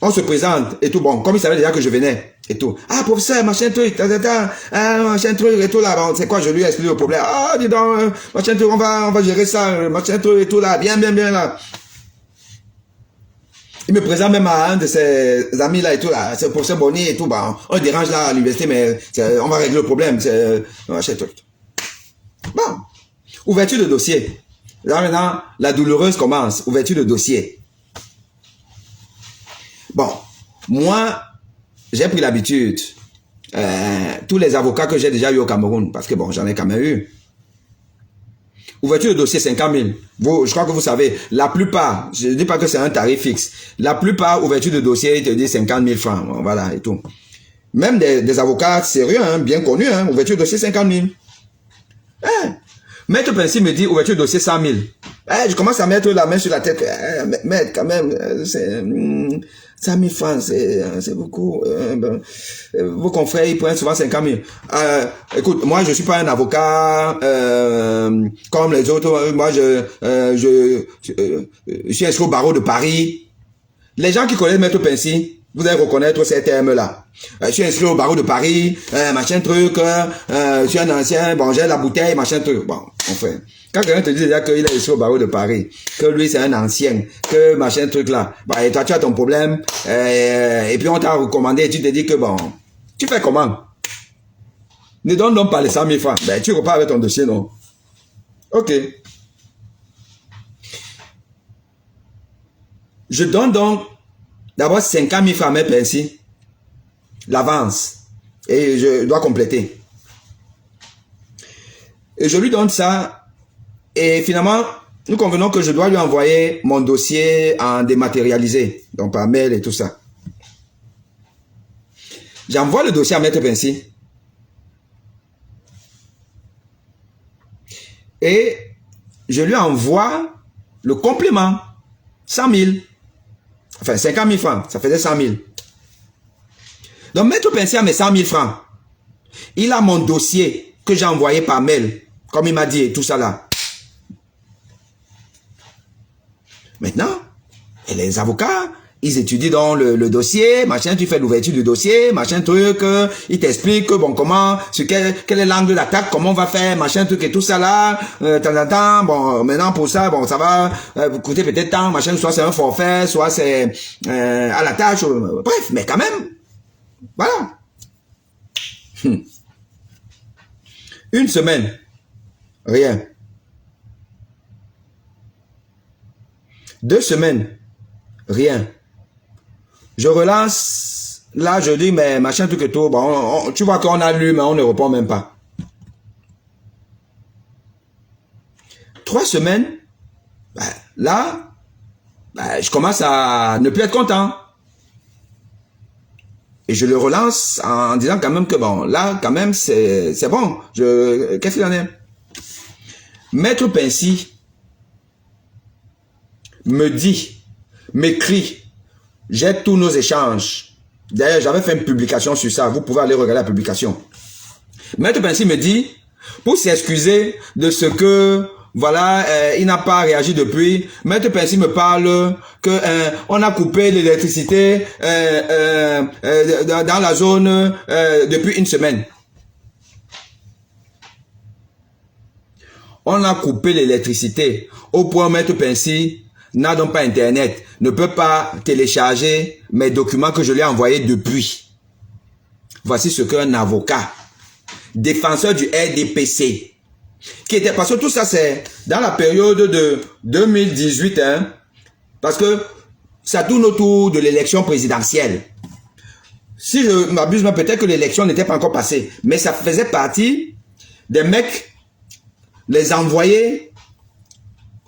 Speaker 1: on se présente et tout, bon, comme il savait déjà que je venais et tout. Ah, professeur, machin truc, machin truc et tout là, bon, c'est quoi, je lui ai expliqué le problème. Ah, dis donc, machin truc, on va gérer ça, machin truc et tout là, bien là. Il me présente même à un de ses amis là et tout là, c'est le professeur Bonny et tout, bah, on le dérange là à l'université, mais on va régler le problème, c'est machin truc. Bon, ouverture de dossier. Là maintenant, la douloureuse commence, ouverture de dossier. Bon, moi, j'ai pris l'habitude, tous les avocats que j'ai déjà eu au Cameroun, parce que bon, j'en ai quand même eu. Ouverture de dossier 50 000. Je crois que vous savez, la plupart, je ne dis pas que c'est un tarif fixe, la plupart, ouverture de dossier, ils te disent 50 000 francs, bon, voilà, et tout. Même des avocats sérieux, hein, bien connus, hein, ouverture de dossier 50 000. Maître Pensy me dit ouverture de dossier 100 000. Je commence à mettre la main sur la tête. Maître, quand même, c'est 100 000 francs, c'est beaucoup. Vos confrères, ils prennent souvent 50 000. Écoute, moi, je suis pas un avocat comme les autres. Moi, je suis inscrit au barreau de Paris. Les gens qui connaissent Maître Pensy, vous allez reconnaître ces termes-là. Je suis inscrit au barreau de Paris, machin truc, je suis un ancien, bon, j'ai la bouteille, machin truc. Bon, enfin, quand quelqu'un te dit déjà qu'il est inscrit au barreau de Paris, que lui c'est un ancien, que machin truc là, bah, et toi tu as ton problème, et puis on t'a recommandé, et tu te dis que bon, tu fais comment? Ne donne donc pas les 100 000 francs. Ben, tu repars avec ton dossier, non? Ok. Je donne donc d'abord 50 000 francs à Maître Pensy, l'avance, et je dois compléter. Et je lui donne ça, et finalement, nous convenons que je dois lui envoyer mon dossier en dématérialisé, donc par mail et tout ça. J'envoie le dossier à Maître Pensy. Et je lui envoie le complément, 100 000. Enfin, 50 000 francs, ça faisait 100 000. Donc, Maître Pensy a mes 100 000 francs. Il a mon dossier que j'ai envoyé par mail, comme il m'a dit, et tout ça là. Maintenant, et les avocats, ils étudient dans le dossier, machin, tu fais l'ouverture du dossier, machin truc, ils t'expliquent, bon, comment, sur quel est l'angle d'attaque, comment on va faire, machin truc et tout ça là, temps, bon, maintenant pour ça, bon, ça va coûter peut-être tant, machin, soit c'est un forfait, soit c'est à la tâche, bref, mais quand même, voilà. Une semaine, rien. 2 semaines, rien. Je relance, là je dis, mais machin tout que tout, bon, tu vois qu'on a lu, mais on ne répond même pas. 3 semaines, ben, là, ben, je commence à ne plus être content. Et je le relance en disant quand même que bon, là quand même c'est bon. Qu'est-ce qu'il en est? Maître Pensy me dit, m'écrit, j'ai tous nos échanges. D'ailleurs, j'avais fait une publication sur ça. Vous pouvez aller regarder la publication. Maître Pensy me dit, pour s'excuser de ce que, voilà, il n'a pas réagi depuis. Maître Pensy me parle que on a coupé l'électricité dans la zone depuis 1 semaine. On a coupé l'électricité au point où Maître Pensy n'a donc pas Internet, ne peut pas télécharger mes documents que je lui ai envoyés depuis. Voici ce qu'un avocat, défenseur du RDPC, qui était, parce que tout ça c'est dans la période de 2018, hein, parce que ça tourne autour de l'élection présidentielle. Si je m'abuse, peut-être que l'élection n'était pas encore passée, mais ça faisait partie des mecs, les envoyés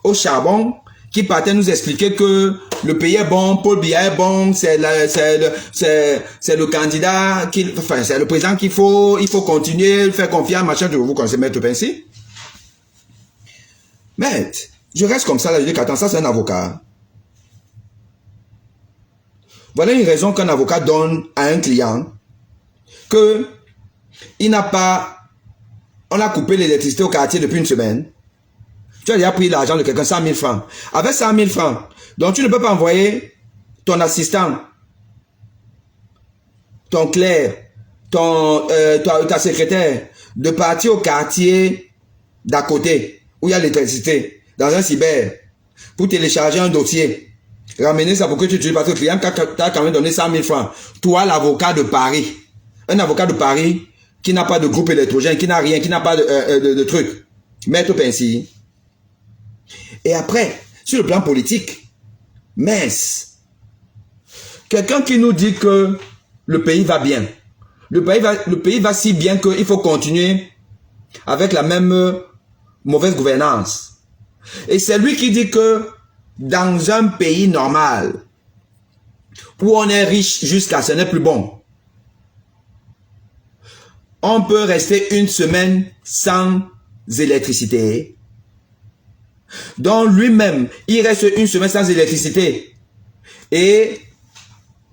Speaker 1: au charbon, qui partait nous expliquer que le pays est bon, Paul Biya est bon, c'est le candidat, enfin c'est le président qu'il faut, il faut continuer, faire confiance, machin, vous connaissez Maître Pensy. Mais je reste comme ça, là, je dis qu'attends, ça c'est un avocat. Voilà une raison qu'un avocat donne à un client, que il n'a pas, on a coupé l'électricité au quartier depuis 1 semaine. Tu as déjà pris l'argent de quelqu'un, 100 000 francs. Avec 100 000 francs, donc tu ne peux pas envoyer ton assistant, ton clerc, ta secrétaire, de partir au quartier d'à côté, où il y a l'électricité, dans un cyber, pour télécharger un dossier. Ramener ça pour que tu utilises, parce que le client t'a quand même donné 100 000 francs. Toi, l'avocat de Paris, un avocat de Paris qui n'a pas de groupe électrogène, qui n'a rien, qui n'a pas de truc. Maître Pensy. Et après, sur le plan politique, mince, quelqu'un qui nous dit que le pays va bien, le pays va si bien qu'il faut continuer avec la même mauvaise gouvernance. Et c'est lui qui dit que dans un pays normal, où on est riche jusqu'à ce n'est plus bon, on peut rester 1 semaine sans électricité. Donc lui-même, il reste 1 semaine sans électricité. Et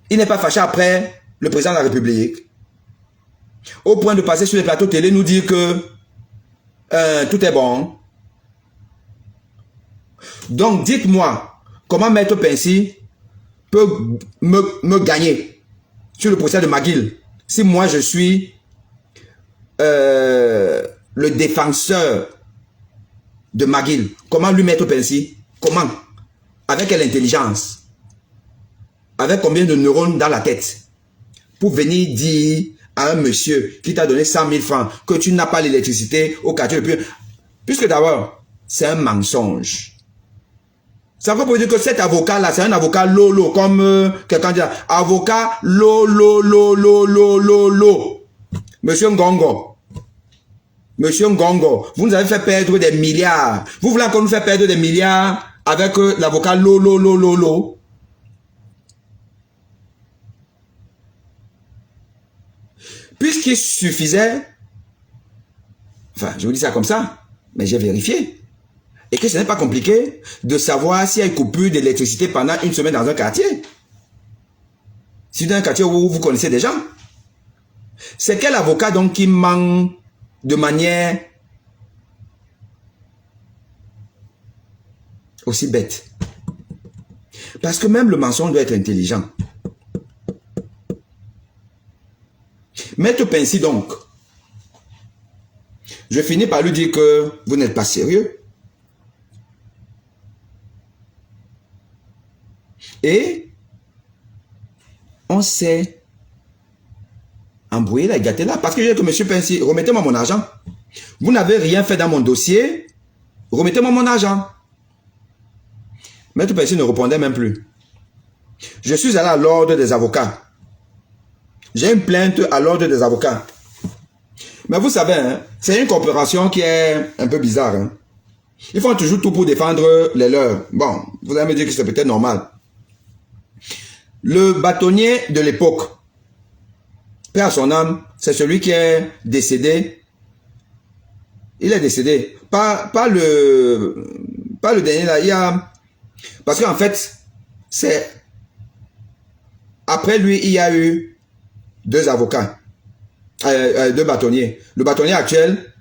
Speaker 1: il n'est pas fâché après le président de la République. Au point de passer sur les plateaux télé, nous dire que tout est bon. Donc dites-moi, comment Maître Pensy peut me gagner sur le procès de McGill, si moi je suis le défenseur de McGill. Comment lui Maître Pensy? Comment? Avec quelle intelligence? Avec combien de neurones dans la tête? Pour venir dire à un monsieur qui t'a donné 100 000 francs que tu n'as pas l'électricité au quartier le plus... Puisque d'abord, c'est un mensonge. Ça veut dire que cet avocat-là, c'est un avocat lolo, comme quelqu'un dit, avocat lolo. Monsieur Ngongo. Monsieur Ngongo, vous nous avez fait perdre des milliards. Vous voulez encore nous faire perdre des milliards avec l'avocat lolo. Puisqu'il suffisait, enfin, je vous dis ça comme ça, mais j'ai vérifié, et que ce n'est pas compliqué de savoir s'il y a une coupure d'électricité pendant une semaine dans un quartier. Si dans un quartier où vous connaissez des gens. C'est quel avocat donc qui ment de manière aussi bête? Parce que même le mensonge doit être intelligent. Maître Pincy donc, je finis par lui dire que vous n'êtes pas sérieux. Et on s'est embrouillé là, gâté là. Parce que je dis que monsieur Pincy, remettez-moi mon argent. Vous n'avez rien fait dans mon dossier. Remettez-moi mon argent. Maître Pincy ne répondait même plus. Je suis allé à l'ordre des avocats. J'ai une plainte à l'ordre des avocats. Mais vous savez, hein, c'est une coopération qui est un peu bizarre. Hein. Ils font toujours tout pour défendre les leurs. Bon, vous allez me dire que c'est peut-être normal. Le bâtonnier de l'époque, paix à son âme, c'est celui qui est décédé. Il est décédé. Pas le dernier là. Il y a... Parce qu'en fait, c'est... Après lui, il y a eu deux avocats. Deux bâtonniers. Le bâtonnier actuel,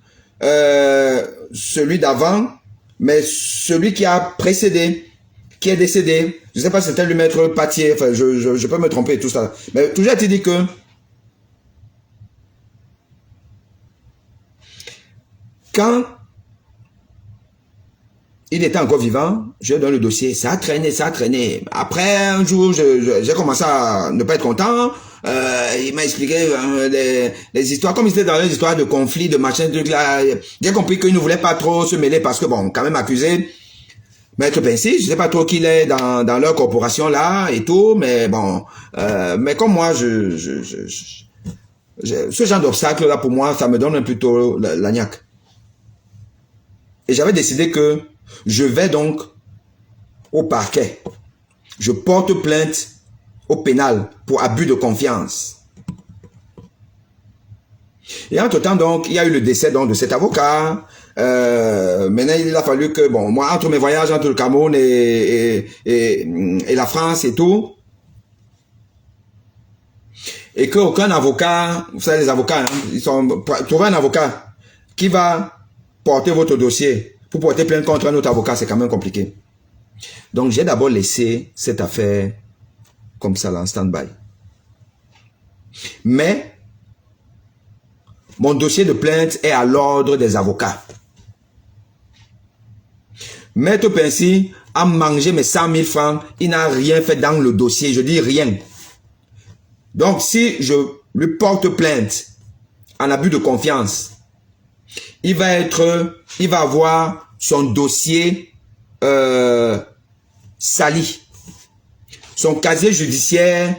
Speaker 1: celui d'avant, mais celui qui a précédé, qui est décédé. Je ne sais pas si c'était lui maître Patier, enfin, je peux me tromper, tout ça. Mais toujours a-t-il dit que quand il était encore vivant, je donne le dossier, ça a traîné, ça a traîné. Après, un jour, j'ai commencé à ne pas être content. Il m'a expliqué les histoires, comme il était dans les histoires de conflits, de machin, de trucs là. J'ai compris qu'il ne voulait pas trop se mêler parce que, bon, quand même accusé. Maître Pincy, je sais pas trop qu'il est dans leur corporation là et tout, mais bon, mais comme moi, ce genre d'obstacle là pour moi, ça me donne un plutôt la niaque. Et j'avais décidé que je vais donc au parquet. Je porte plainte au pénal pour abus de confiance. Et entre-temps, donc, il y a eu le décès donc, de cet avocat. Maintenant, il a fallu que, bon, moi, entre mes voyages entre le Cameroun et la France et tout, et qu'aucun avocat, vous savez, les avocats, hein, trouver un avocat qui va porter votre dossier pour porter plainte contre un autre avocat, c'est quand même compliqué. Donc, j'ai d'abord laissé cette affaire comme ça, là, en stand-by. Mais, mon dossier de plainte est à l'ordre des avocats. Maître Pincy a mangé mes 100 000 francs. Il n'a rien fait dans le dossier. Je dis rien. Donc, si je lui porte plainte en abus de confiance, il va avoir son dossier sali. Son casier judiciaire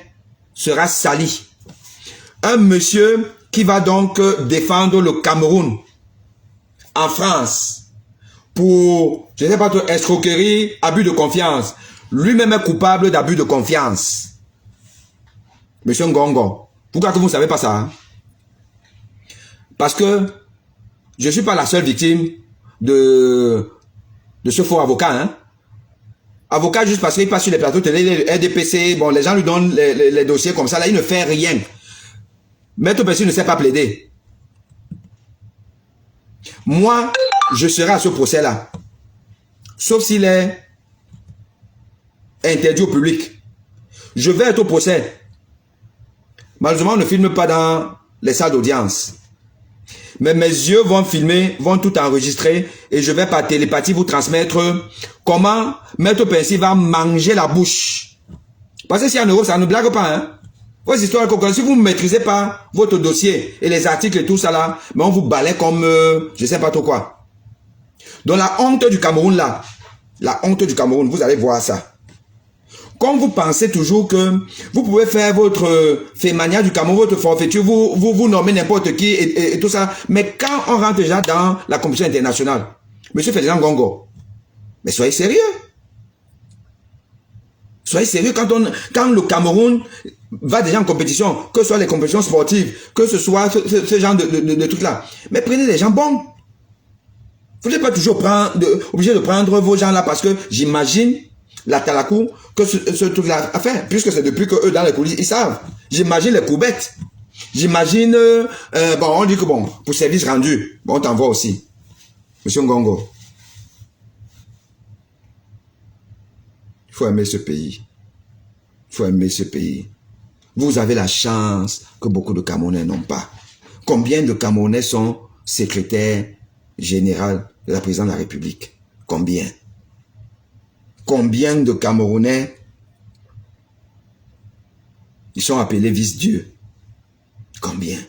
Speaker 1: sera sali. Un monsieur qui va donc défendre le Cameroun en France pour, je ne sais pas trop, escroquerie, abus de confiance. Lui-même est coupable d'abus de confiance. Monsieur Ngongo, pourquoi que vous ne savez pas ça? Hein? Parce que je ne suis pas la seule victime de ce faux avocat. Hein? Avocat juste parce qu'il passe sur les plateaux télé, RDPC, bon, les gens lui donnent les dossiers comme ça, là, il ne fait rien. Maître Pincy ne sait pas plaider. Moi, je serai à ce procès-là. Sauf s'il est interdit au public. Je vais être au procès. Malheureusement, on ne filme pas dans les salles d'audience. Mais mes yeux vont filmer, vont tout enregistrer et je vais par télépathie vous transmettre comment Maître Pincy va manger la bouche. Parce que si en Europe, ça ne blague pas, hein. Vos histoires, si vous ne maîtrisez pas votre dossier et les articles et tout ça là, mais on vous balaie comme je sais pas trop quoi. Donc la honte du Cameroun là, La honte du Cameroun, vous allez voir ça. Comme vous pensez toujours que vous pouvez faire votre fémania du Cameroun, votre forfaiture, vous nommez n'importe qui et tout ça. Mais quand on rentre déjà dans la compétition internationale, Monsieur Ferdinand Ngongo, mais soyez sérieux. Soyez sérieux quand le Cameroun va déjà en compétition, que ce soit les compétitions sportives, que ce soit ce genre de trucs-là. Mais prenez des gens bons. Vous n'êtes pas toujours obligé de prendre vos gens là parce que j'imagine la Talakou que ce truc-là a fait, puisque c'est depuis que eux dans les coulisses, ils savent. J'imagine les coubettes. J'imagine, bon, on dit que bon, pour service rendu, bon, on t'envoie aussi. Monsieur Ngongo. Il faut aimer ce pays. Il faut aimer ce pays. Vous avez la chance que beaucoup de Camerounais n'ont pas. Combien de Camerounais sont secrétaires généraux de la présidence de la République? Combien? Combien de Camerounais ils sont appelés vice-dieux? Combien?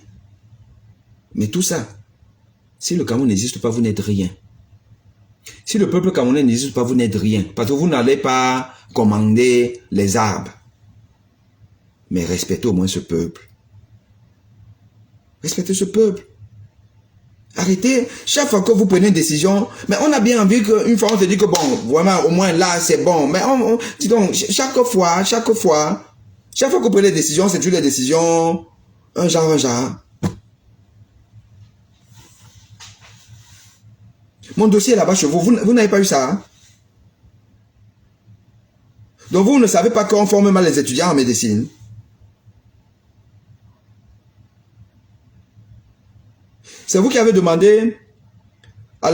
Speaker 1: Mais tout ça, si le Cameroun n'existe pas, vous n'êtes rien. Si le peuple camerounais n'existe pas, vous n'êtes rien. Parce que vous n'allez pas commander les arbres. Mais respectez au moins ce peuple. Respectez ce peuple. Arrêtez, chaque fois que vous prenez une décision, mais on a bien envie qu'une fois on se dit que bon, vraiment au moins là c'est bon, mais dis donc, chaque fois que vous prenez des décisions, c'est toujours des décisions, un genre. Mon dossier est là-bas chez vous, vous n'avez pas eu ça, hein? Donc vous ne savez pas qu'on forme mal les étudiants en médecine. C'est vous qui avez demandé à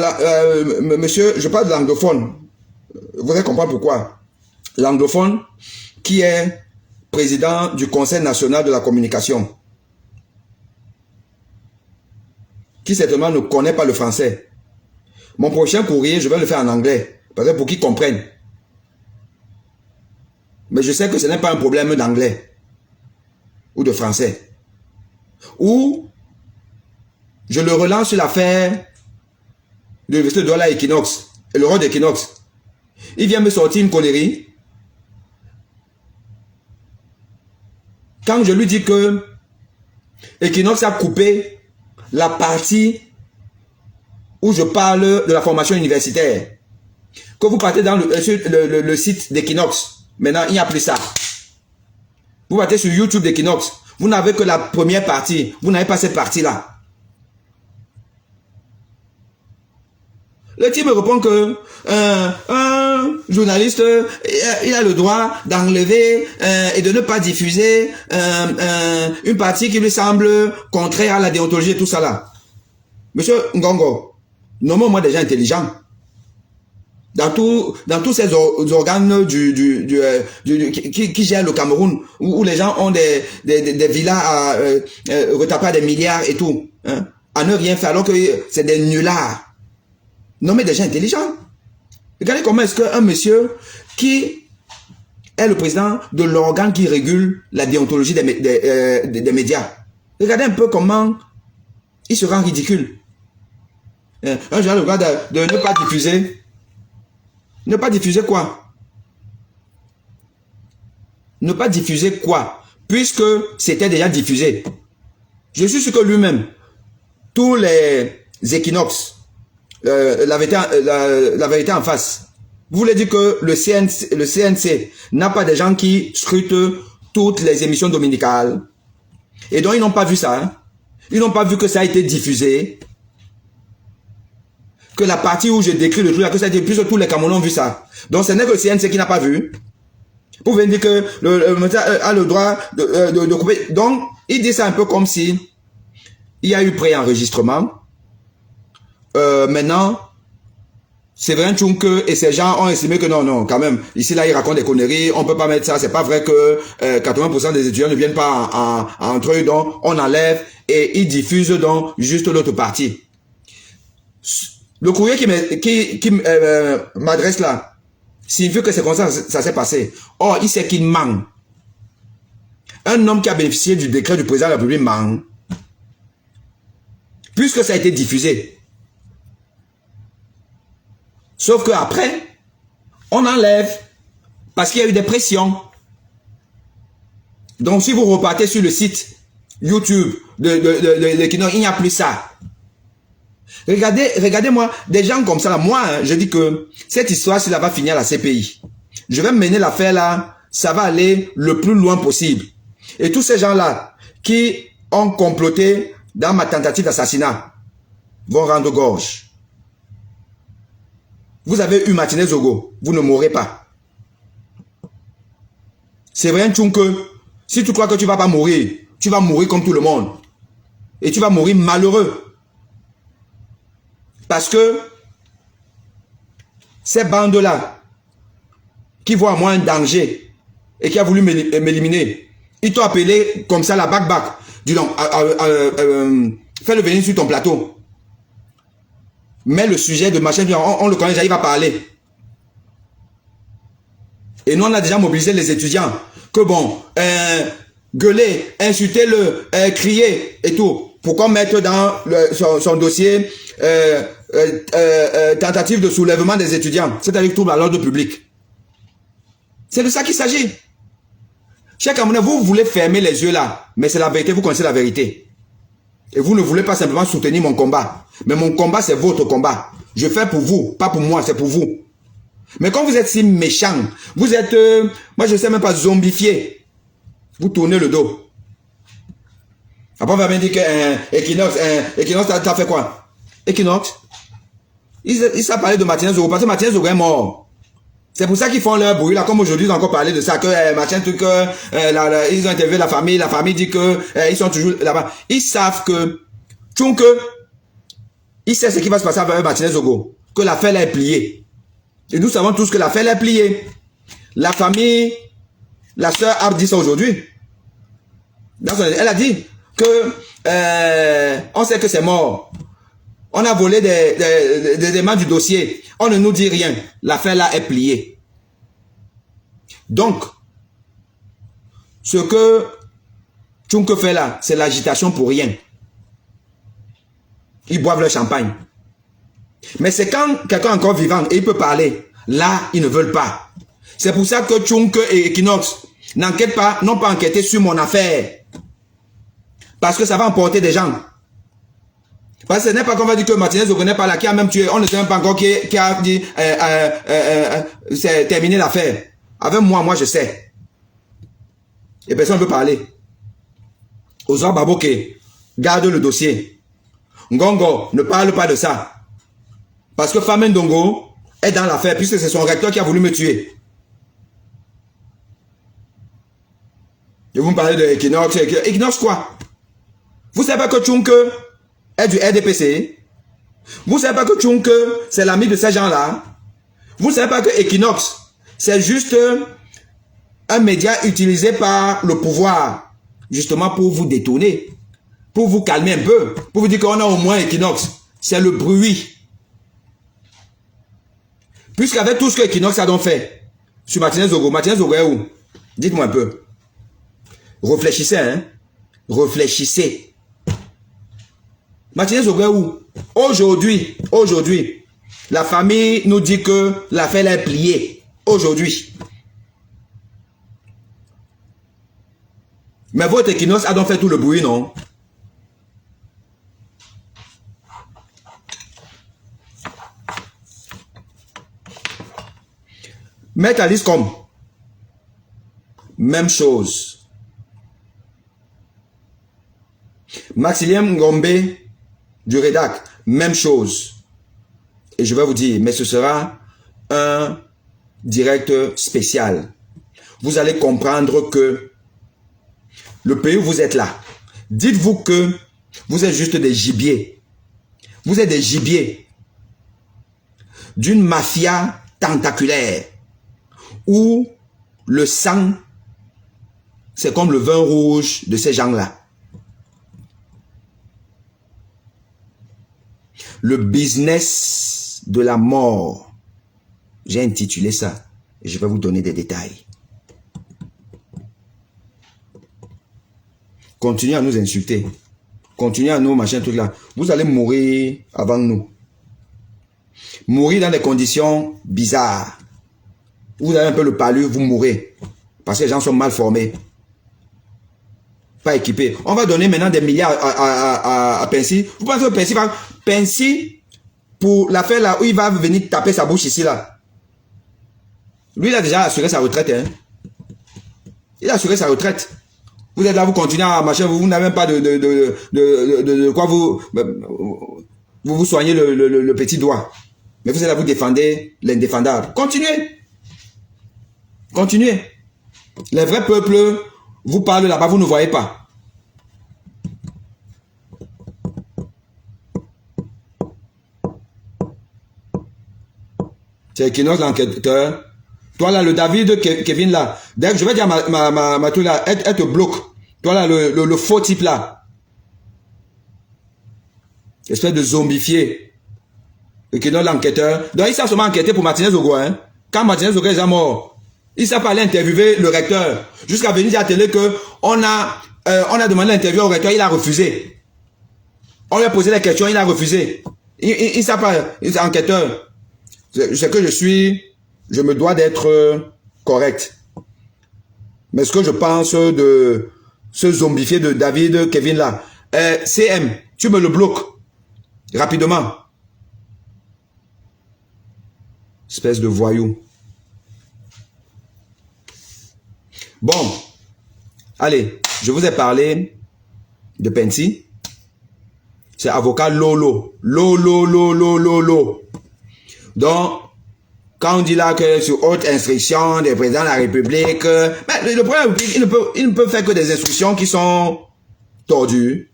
Speaker 1: monsieur, je parle de l'anglophone. Vous allez comprendre pourquoi. L'anglophone qui est président du Conseil national de la communication. Qui certainement ne connaît pas le français. Mon prochain courrier, je vais le faire en anglais. Parce que pour qu'ils comprennent. Mais je sais que ce n'est pas un problème d'anglais. Ou de français. Ou je le relance sur l'affaire de l'université de Douala Equinox et le rôle d'Equinox. Il vient me sortir une connerie. Quand je lui dis que Equinox a coupé la partie où je parle de la formation universitaire, que vous partez dans le site d'Equinox, maintenant il n'y a plus ça. Vous partez sur YouTube d'Equinox, vous n'avez que la première partie, vous n'avez pas cette partie-là. Le type me répond que un journaliste, il a le droit d'enlever et de ne pas diffuser une partie qui lui semble contraire à la déontologie et tout ça là. Monsieur Ngongo, nommez-moi des gens intelligents. Dans tous ces organes qui gèrent le Cameroun, où les gens ont des villas à retaper à des milliards et tout, hein, à ne rien faire alors que c'est des nullards. Nommez des gens intelligents. Regardez comment est-ce qu'un monsieur qui est le président de l'organe qui régule la déontologie des médias, regardez un peu comment il se rend ridicule. Un genre de droit de ne pas diffuser. Ne pas diffuser quoi? Ne pas diffuser quoi? Puisque c'était déjà diffusé. Je suis sûr que lui-même, tous les équinoxes, la vérité en face. Vous voulez dire que le CNC n'a pas des gens qui scrutent toutes les émissions dominicales. Et donc ils n'ont pas vu ça. Hein? Ils n'ont pas vu que ça a été diffusé. Que la partie où je décris le truc, que ça a été diffusé, tous les Camerounais ont vu ça. Donc ce n'est que le CNC qui n'a pas vu. Vous venez dire que le média a le droit de couper. Donc il dit ça un peu comme si il y a eu préenregistrement. Maintenant, c'est vrai que et ces gens ont estimé que non, quand même, ici là ils racontent des conneries, on peut pas mettre ça, c'est pas vrai que 80% des étudiants ne viennent pas entre eux, donc on enlève et ils diffusent donc juste l'autre partie. Le courrier qui m'adresse là signifie que c'est comme ça s'est passé. Or, il sait qu'il ment. Un homme qui a bénéficié du décret du président de la République ment. Puisque ça a été diffusé. Sauf que après, On enlève parce qu'il y a eu des pressions. Donc, si vous repartez sur le site YouTube de Kino, il n'y a plus ça. Regardez-moi, des gens comme ça, là, moi, hein, je dis que cette histoire, si elle va finir à la CPI, je vais mener l'affaire là, ça va aller le plus loin possible. Et tous ces gens-là qui ont comploté dans ma tentative d'assassinat vont rendre gorge. Vous avez eu Martinez Zogo, vous ne mourrez pas. C'est vrai, Tchunke, si tu crois que tu ne vas pas mourir, tu vas mourir comme tout le monde. Et tu vas mourir malheureux. Parce que ces bandes-là, qui voient à moi un danger et qui a voulu m'éliminer, ils t'ont appelé comme ça la bac-bac. Dis donc, fais-le venir sur ton plateau. Mais le sujet de machin, on le connaît déjà, il va parler. Et nous, on a déjà mobilisé les étudiants. Que bon, gueuler, insulter-le, crier et tout. Pourquoi mettre dans son dossier tentative de soulèvement des étudiants, c'est-à-dire trouble à l'ordre public. C'est de ça qu'il s'agit. Chers Camerounais, vous voulez fermer les yeux là, mais c'est la vérité, vous connaissez la vérité. Et vous ne voulez pas simplement soutenir mon combat. Mais mon combat, c'est votre combat. Je fais pour vous, pas pour moi, c'est pour vous. Mais quand vous êtes si méchant, vous êtes, moi je ne sais même pas, zombifié. Vous tournez le dos. Après on va bien dire que Equinox, t'as fait quoi? Equinox? Il s'est parlé de Martinez Zogo, parce que Martinez Zogo est mort. C'est pour ça qu'ils font leur bruit là, comme aujourd'hui ils ont encore parlé de ça, que machin truc, ils ont interviewé la famille dit que ils sont toujours là-bas. Ils savent que Tchunke, il sait ce qui va se passer avec Martinez Zogo, que l'affaire est pliée. Et nous savons tous que l'affaire est pliée. La famille, la sœur a dit ça aujourd'hui. Elle a dit que on sait que c'est mort. On a volé des éléments du dossier. On ne nous dit rien. L'affaire là est pliée. Donc, ce que Tchunke fait là, c'est l'agitation pour rien. Ils boivent leur champagne. Mais c'est quand quelqu'un est encore vivant et il peut parler, là, ils ne veulent pas. C'est pour ça que Tchunke et Equinox n'enquêtent pas, n'ont pas enquêté sur mon affaire. Parce que ça va emporter des gens. Parce que ce n'est pas qu'on va dire que Martinez Zogo n'est pas là, qui a même tué. On ne sait même pas encore qui a dit c'est terminé l'affaire. Avec moi je sais. Et personne ne peut parler. Ozor Baboke, garde le dossier. Ngongo, ne parle pas de ça. Parce que Famen Dongo est dans l'affaire, puisque c'est son recteur qui a voulu me tuer. Et vous me parlez de Equinox. Equinox quoi? Vous savez pas que Tchunke est du RDPC? Vous savez pas que Tchunke, c'est l'ami de ces gens-là? Vous savez pas que Equinox, c'est juste un média utilisé par le pouvoir, justement pour vous détourner, pour vous calmer un peu, pour vous dire qu'on a au moins Equinox. C'est le bruit. Puisqu'avec tout ce que Equinox a donc fait sur Martinez Zogo est où? Dites-moi un peu. Réfléchissez, hein? Réfléchissez. Martinez Zogo est où? Aujourd'hui, la famille nous dit que l'affaire est pliée. Aujourd'hui. Mais votre Equinox a donc fait tout le bruit, non? Maître Alice comme même chose. Maxilien Ngombe du Redac, même chose. Et je vais vous dire, mais ce sera un direct spécial. Vous allez comprendre que le pays où vous êtes là, dites-vous que vous êtes juste des gibiers. Vous êtes des gibiers d'une mafia tentaculaire où le sang, c'est comme le vin rouge de ces gens-là. Le business de la mort. J'ai intitulé ça et je vais vous donner des détails. Continuez à nous insulter. Continuez à nous machin truc là. Vous allez mourir avant nous. Mourir dans des conditions bizarres. Vous avez un peu le palu, vous mourrez. Parce que les gens sont mal formés. Pas équipés. On va donner maintenant des milliards à Pensi. Vous pensez que Pensi, pour l'affaire là où il va venir taper sa bouche ici là. Lui, il a déjà assuré sa retraite. Hein. Il a assuré sa retraite. Vous êtes là, vous continuez à marcher, vous n'avez même pas de quoi vous soignez le petit doigt. Mais vous êtes là, vous défendez l'indéfendable. Continuez. Continuez. Les vrais peuples vous parlent là-bas, vous ne voyez pas. C'est Equinox l'enquêteur. Toi là, le David, Kevin là. Dès que je vais dire ma truc là, elle te bloque. Toi là, le faux type là. Espèce de zombifié. Equinox l'enquêteur. Donc ils savent seulement enquêter pour Martinez Ogo. Hein. Quand Martinez Ogo est déjà mort, ils savent pas aller interviewer le recteur. Jusqu'à venir dire à la télé que on a demandé l'interview au recteur, il a refusé. On lui a posé des questions, il a refusé. Il savent pas, il est enquêteur. C'est que je me dois d'être correct. Mais ce que je pense de ce zombifié de David Kevin là, CM, tu me le bloques rapidement. Espèce de voyou. Bon, allez, je vous ai parlé de Pensi. C'est avocat Lolo. Lolo. Donc, quand on dit là que sur haute instruction des présidents de la République, mais le président de la République, il ne peut faire que des instructions qui sont tordues.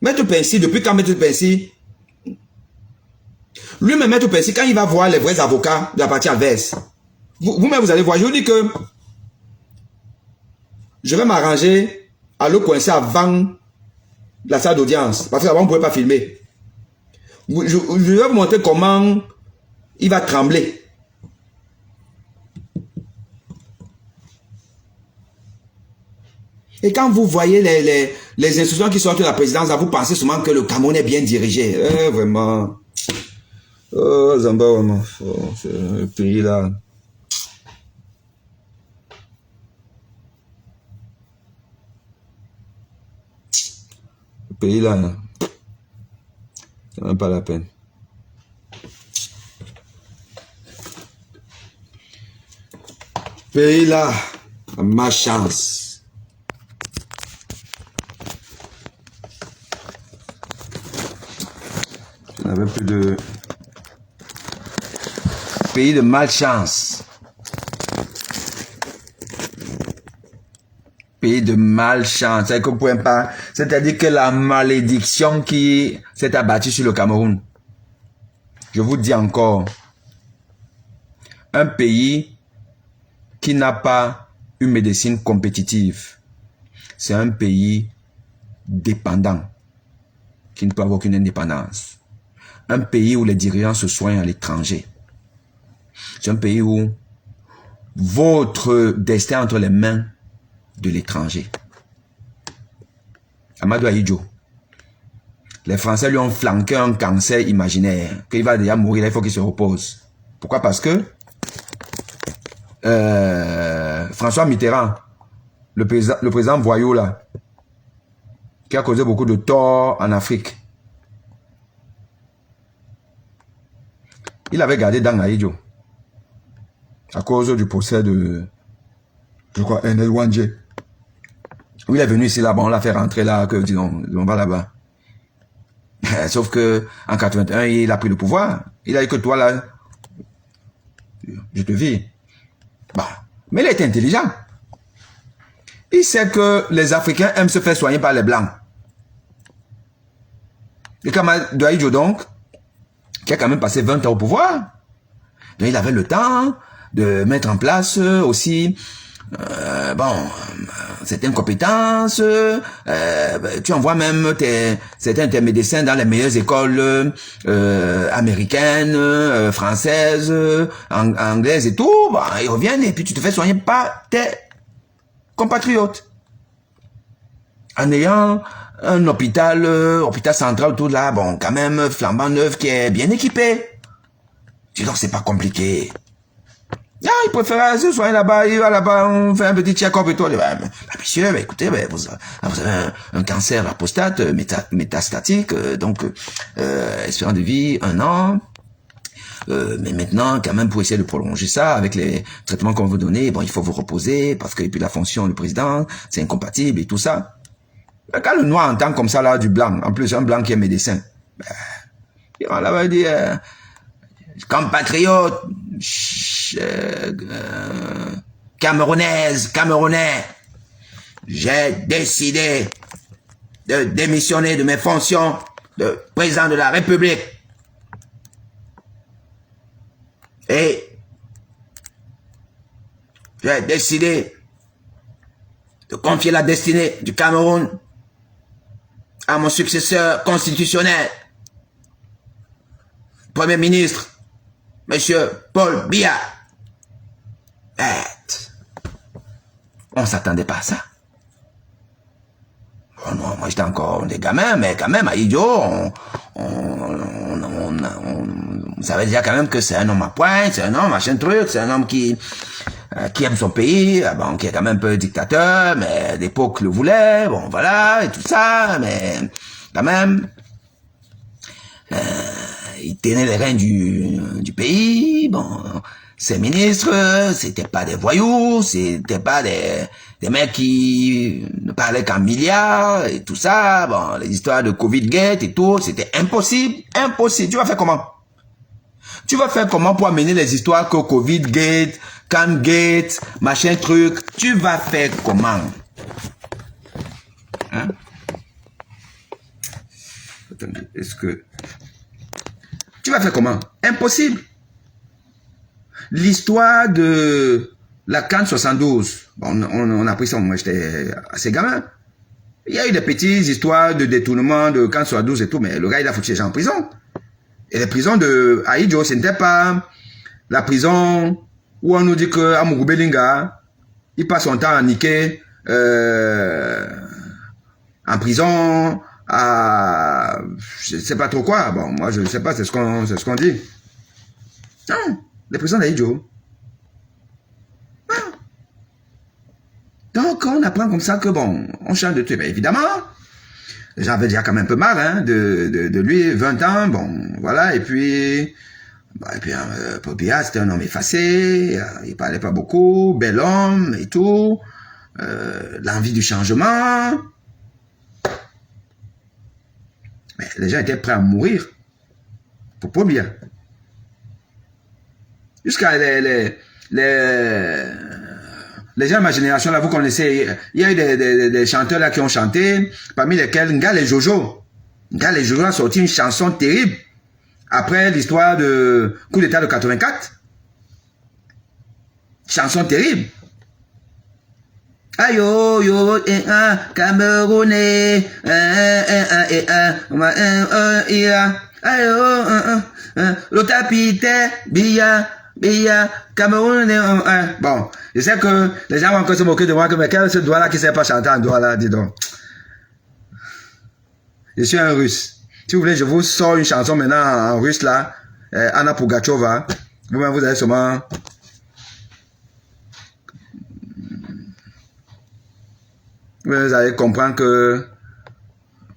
Speaker 1: Maître Pensi, depuis quand Maître Pensi, lui-même Maître Pensi, quand il va voir les vrais avocats de la partie adverse, vous-même vous allez voir, je vous dis que je vais m'arranger à le coincer avant la salle d'audience, parce qu'avant on ne pouvait pas filmer. Je vais vous montrer comment il va trembler. Et quand vous voyez les instructions qui sortent de la présidence, vous pensez souvent que le Cameroun est bien dirigé. Vraiment. Oh, Zamba, vraiment. Oh, ce pays-là. Le pays-là, c'est même pas la peine. Pays-là, ma chance. Je n'avais plus de... Pays de malchance. Pays de malchance. C'est-à-dire que la malédiction qui s'est abattue sur le Cameroun. Je vous dis encore, un pays qui n'a pas une médecine compétitive, c'est un pays dépendant, qui ne peut avoir aucune indépendance. Un pays où les dirigeants se soignent à l'étranger. C'est un pays où votre destin est entre les mains de l'étranger. Amadou Ahidjo. Les Français lui ont flanqué un cancer imaginaire, qu'il va déjà mourir, là, il faut qu'il se repose. Pourquoi? Parce que François Mitterrand, le président voyou là, qui a causé beaucoup de tort en Afrique, il avait gardé Dang Ahidjo à cause du procès de, je crois, Ernest Wandje. Il est venu ici là-bas, on l'a fait rentrer là, que disons, on va là-bas. Sauf que en 81, il a pris le pouvoir. Il a dit que toi là, je te vis. Bah, mais il est intelligent. Il sait que les Africains aiment se faire soigner par les Blancs. Et Amadou Ahidjo donc, qui a quand même passé 20 ans au pouvoir, donc il avait le temps de mettre en place aussi certaines compétences. Tu envoies même certains de tes médecins dans les meilleures écoles américaines, françaises, anglaises et tout. Bah, ils reviennent et puis tu te fais soigner par tes compatriotes. En ayant un hôpital central tout là, bon, quand même flambant neuf qui est bien équipé. Donc c'est pas compliqué. Ah, il préfère se soigner là-bas, il va là-bas, on fait un petit check-up et tout. Monsieur, écoutez, vous avez un cancer de prostate métastatique, donc espérance de vie 1 an. Mais maintenant, quand même, pour essayer de prolonger ça, avec les traitements qu'on vous donner, bon, il faut vous reposer, parce que puis la fonction du président, c'est incompatible et tout ça. Quand le noir entend comme ça, là, du blanc, en plus, un blanc qui est médecin, il va dire, compatriote, Camerounais, j'ai décidé de démissionner de mes fonctions de président de la République. Et j'ai décidé de confier la destinée du Cameroun à mon successeur constitutionnel, Premier ministre, Monsieur Paul Biya. On ne s'attendait pas à ça. Bon, non, moi j'étais encore des gamins, mais quand même, à Idio, on savait déjà quand même que c'est un homme à pointe, c'est un homme machin truc, c'est un homme qui aime son pays, bon, qui est quand même un peu dictateur, mais l'époque le voulait, bon voilà, et tout ça, mais quand même, il tenait les rênes du pays, bon, ses ministres, c'était pas des voyous, c'était pas des mecs qui ne parlaient qu'en milliards et tout ça, bon, les histoires de Covid-Gate et tout, c'était impossible. Tu vas faire comment? Tu vas faire comment pour amener les histoires que Covid-Gate, Can-Gate, machin truc, tu vas faire comment? Hein? Attendez, est-ce que... Tu vas faire comment? Impossible. L'histoire de la Cannes 72, bon, on a pris ça, moi j'étais assez gamin. Il y a eu des petites histoires de détournement de Cannes 72 et tout, mais le gars il a foutu les gens en prison. Et les prisons de Aïdjo, ce n'était pas la prison où on nous dit que Amougou Belinga, il passe son temps à niquer en prison, à je sais pas trop quoi. Bon, moi je ne sais pas, c'est ce qu'on dit. Non, les prisons d'Aïdjo. Donc, on apprend comme ça que, bon, on change de truc. Ben, évidemment, les gens avaient déjà quand même un peu marre hein, de lui, 20 ans, bon, voilà, et puis Paul Biya, c'était un homme effacé, il parlait pas beaucoup, bel homme et tout, l'envie du changement. Mais les gens étaient prêts à mourir pour Paul Biya. Jusqu'à les gens de ma génération, là, vous connaissez, il y a eu des chanteurs là qui ont chanté, parmi lesquels Nga Les Jojo. Nga Les Jojo a sorti une chanson terrible après l'histoire de coup d'état de 84. Chanson terrible. Ayo, yo, Camerounais, l'otapite, Biya, Cameroun, bon, je sais que les gens vont encore se moquer de moi, que mais quel est ce doigt-là qui ne sait pas chanter en doigt-là, dis donc. Je suis un russe. Si vous voulez, je vous sors une chanson maintenant en russe, là, Anna Pugacheva. Vous-même, vous allez sûrement... Vous allez comprendre que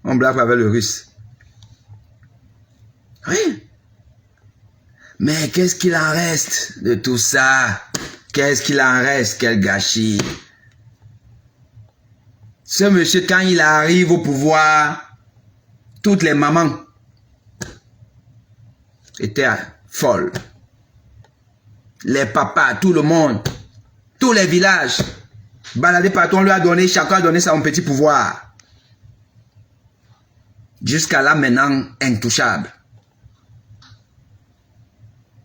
Speaker 1: on blague avec le russe. Oui. Mais qu'est-ce qu'il en reste de tout ça? Qu'est-ce qu'il en reste? Quel gâchis! Ce monsieur, quand il arrive au pouvoir, toutes les mamans étaient folles. Les papas, tout le monde, tous les villages, baladés partout, on lui a donné, chacun a donné son petit pouvoir. Jusqu'à là maintenant, intouchable.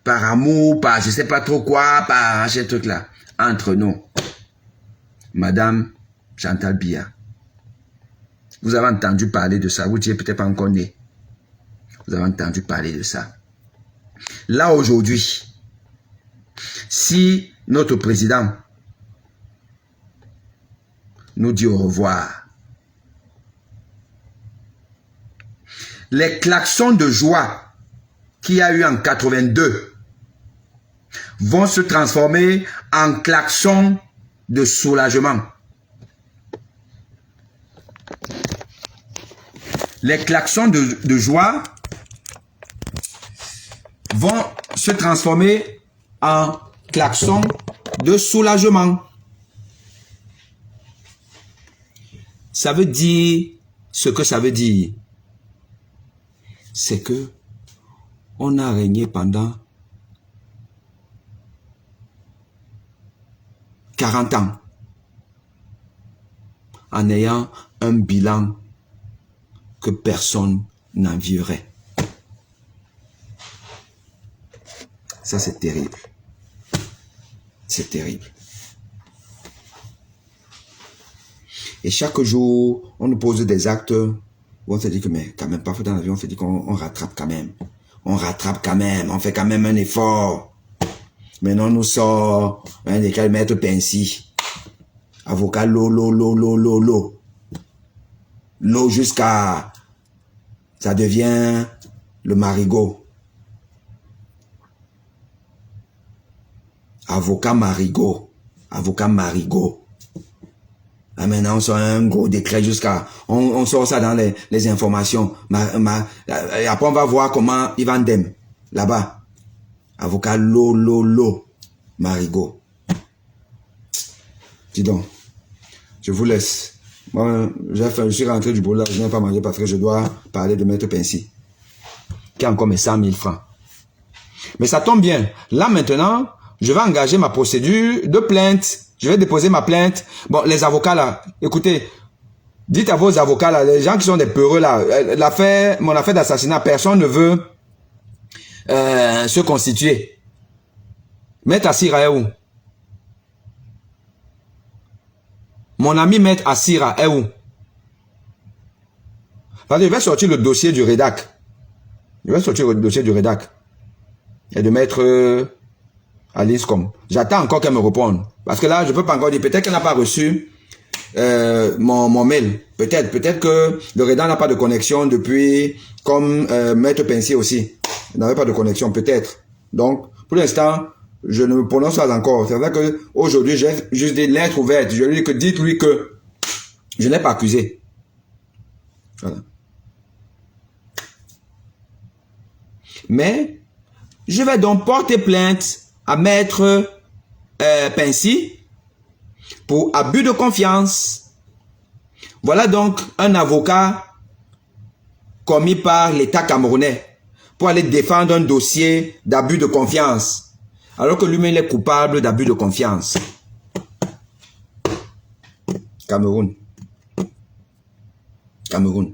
Speaker 1: Par amour, par je sais pas trop quoi, par ces trucs-là. Entre nous. Madame Chantal Biya. Vous avez entendu parler de ça. Vous n'étiez peut-être pas encore né. Vous avez entendu parler de ça. Là, aujourd'hui, si notre président nous dit au revoir, les klaxons de joie qu'il y a eu en 82, vont se transformer en klaxons de soulagement. Les klaxons de joie vont se transformer en klaxons de soulagement. Ça veut dire ce que ça veut dire. C'est que on a régné pendant 40 ans en ayant un bilan que personne n'envierait. Ça, c'est terrible. C'est terrible. Et chaque jour, on nous pose des actes où on se dit que, mais quand même, parfois dans la vie, on se dit qu'on rattrape quand même. On rattrape quand même. On fait quand même un effort. Maintenant, on nous sort un décret de maître Pincy. Avocat l'eau jusqu'à... Ça devient le marigot. Avocat marigot. Avocat marigot. Ah, maintenant, on sort un gros décret jusqu'à... On sort ça dans les informations. Et après, on va voir comment Ivan Dem, là-bas. Avocat marigot. Dis donc, je vous laisse. Moi, je suis rentré du boulot, je n'ai pas mangé parce que je dois parler de Maître Pincy, qui a encore mes 100 000 francs. Mais ça tombe bien. Là, maintenant, je vais engager ma procédure de plainte. Je vais déposer ma plainte. Bon, les avocats là, écoutez, dites à vos avocats là, les gens qui sont des peureux là, mon affaire d'assassinat, personne ne veut se constituer. Maître Assira est où? Mon ami Maître Assira est où? Je vais sortir le dossier du rédac. Je vais sortir le dossier du rédac. Et de Maître Aliscom. J'attends encore qu'elle me réponde. Parce que là, je ne peux pas encore dire. Peut-être qu'elle n'a pas reçu mon mail. Peut-être que le rédac n'a pas de connexion depuis, comme Maître Pincy aussi. Il n'avait pas de connexion, peut-être. Donc, pour l'instant, je ne me prononce pas encore. C'est vrai qu'aujourd'hui, j'ai juste des lettres ouvertes. Je lui dis que dites-lui que je n'ai pas accusé. Voilà. Mais, je vais donc porter plainte à Maître Pincy pour abus de confiance. Voilà donc un avocat commis par l'État camerounais pour aller défendre un dossier d'abus de confiance. Alors que lui-même est coupable d'abus de confiance. Cameroun. Cameroun.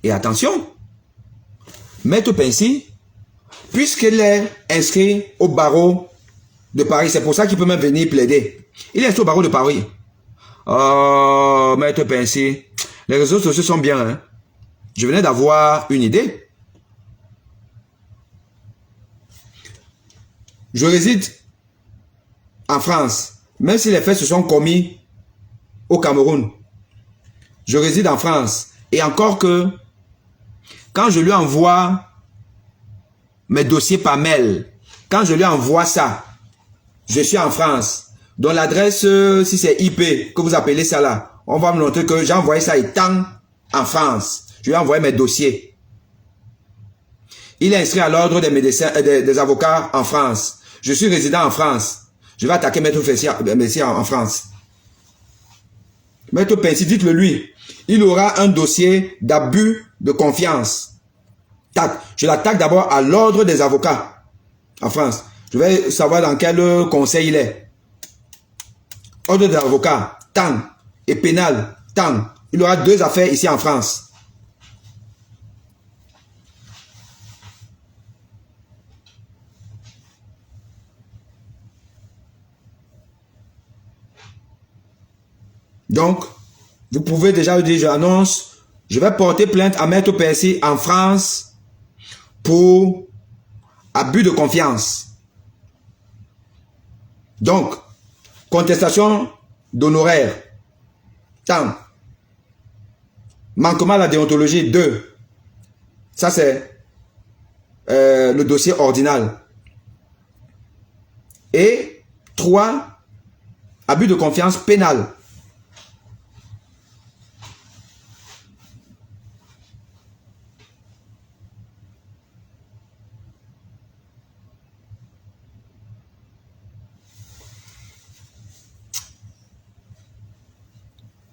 Speaker 1: Et attention, Maître Pincy, puisqu'il est inscrit au barreau de Paris, c'est pour ça qu'il peut même venir plaider. Il est inscrit au barreau de Paris. Oh, Maître Pincy, les réseaux sociaux sont bien. Hein? Je venais d'avoir une idée. Je réside en France, même si les faits se sont commis au Cameroun. Je réside en France. Et encore que, quand je lui envoie mes dossiers par mail, quand je lui envoie ça, je suis en France. Donc l'adresse, si c'est IP, que vous appelez ça là, on va me montrer que j'ai envoyé ça étant en France. Je lui ai envoyé mes dossiers. Il est inscrit à l'ordre des médecins, des avocats en France. Je suis résident en France. Je vais attaquer Maître Pincy en France. Maître Pincy, dites-le lui. Il aura un dossier d'abus de confiance. Tac. Je l'attaque d'abord à l'ordre des avocats en France. Je vais savoir dans quel conseil il est. Ordre des avocats, tant. Et pénal, tant. Il aura 2 affaires ici en France. Donc, vous pouvez déjà dire, j'annonce, je vais porter plainte à Maître Pincy en France pour abus de confiance. Donc, contestation d'honoraires, tant. Manquement à la déontologie, 2. Ça c'est le dossier ordinal. Et 3, abus de confiance pénal.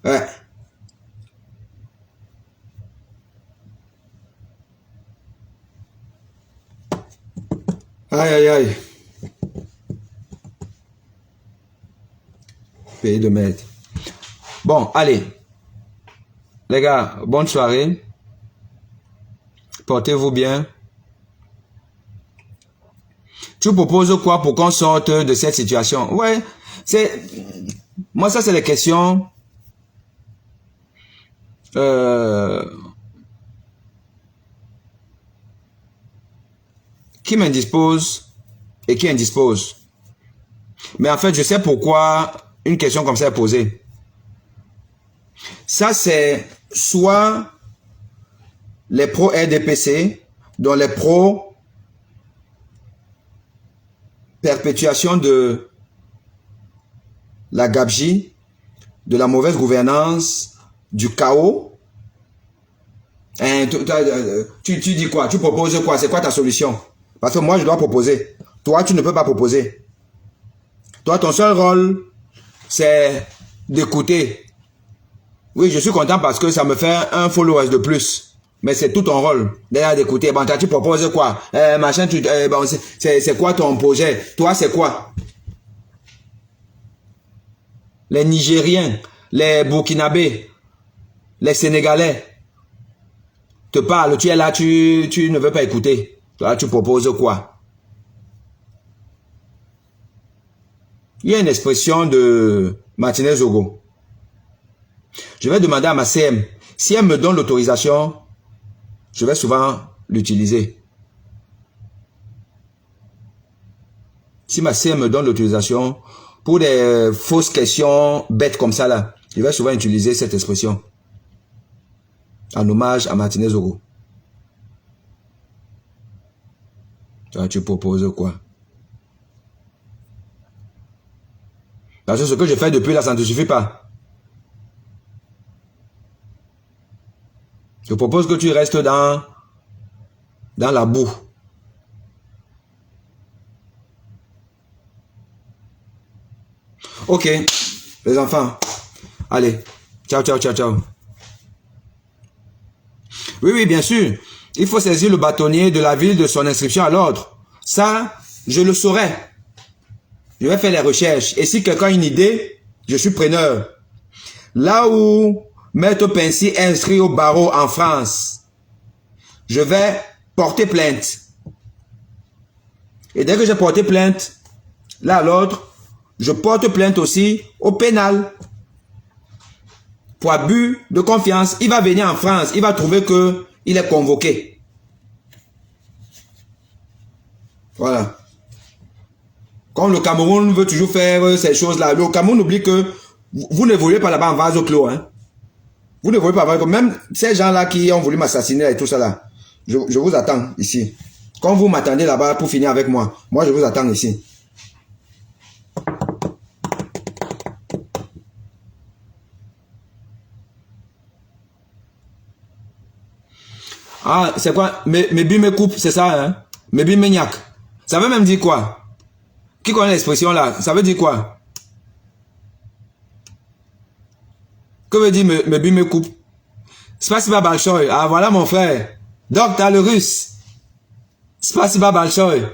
Speaker 1: Ouais. Aïe, aïe, aïe. Pays de merde. Bon, allez. Les gars, bonne soirée. Portez-vous bien. Tu proposes quoi pour qu'on sorte de cette situation? Ouais, c'est... Moi, ça, c'est les questions... qui m'indispose et qui indispose. Mais en fait, je sais pourquoi une question comme ça est posée. Ça, c'est soit les pros RDPC, dont les pros perpétuation de la gabegie, de la mauvaise gouvernance, du chaos. Hein, tu dis quoi? Tu proposes quoi? C'est quoi ta solution? Parce que moi, je dois proposer. Toi, tu ne peux pas proposer. Toi, ton seul rôle, c'est d'écouter. Oui, je suis content parce que ça me fait un followers de plus. Mais c'est tout ton rôle, d'ailleurs, d'écouter. Bon, tu proposes quoi? Machin, bon, c'est quoi ton projet? Toi, c'est quoi? Les Nigériens, les Burkinabés, les Sénégalais te parlent. Tu es là, tu ne veux pas écouter. Toi, tu proposes quoi? Il y a une expression de Martinez Zogo. Je vais demander à ma CM. Si elle me donne l'autorisation, je vais souvent l'utiliser. Si ma CM me donne l'autorisation pour des fausses questions bêtes comme ça, là, je vais souvent utiliser cette expression. En hommage à Martinez Zogo. Tu proposes quoi? Parce que ce que je fais depuis là, ça ne te suffit pas. Je propose que tu restes dans la boue. Ok, les enfants. Allez, ciao, ciao, ciao, ciao. Oui, oui, bien sûr. Il faut saisir le bâtonnier de la ville de son inscription à l'ordre. Ça, je le saurai. Je vais faire les recherches. Et si quelqu'un a une idée, je suis preneur. Là où Maître Pincy est inscrit au barreau en France, je vais porter plainte. Et dès que j'ai porté plainte, là à l'ordre, je porte plainte aussi au pénal. Pour abus de confiance, il va venir en France, il va trouver qu'il est convoqué. Voilà. Comme le Cameroun veut toujours faire ces choses-là, le Cameroun oublie que vous n'évoluez pas là-bas en vase clos. Hein. Vous n'évoluez pas en vase clos. Même ces gens-là qui ont voulu m'assassiner et tout ça là, je vous attends ici. Quand vous m'attendez là-bas pour finir avec moi, moi je vous attends ici. Ah, c'est quoi? Mébi me coupe, c'est ça, hein? Mébi me gnaque. Ça veut même dire quoi? Qui connaît l'expression là? Ça veut dire quoi? Que veut dire mébi me coupe? Spasiba Balchoy. Ah, voilà mon frère. Donc, t'as le russe. Spasiba Balchoy.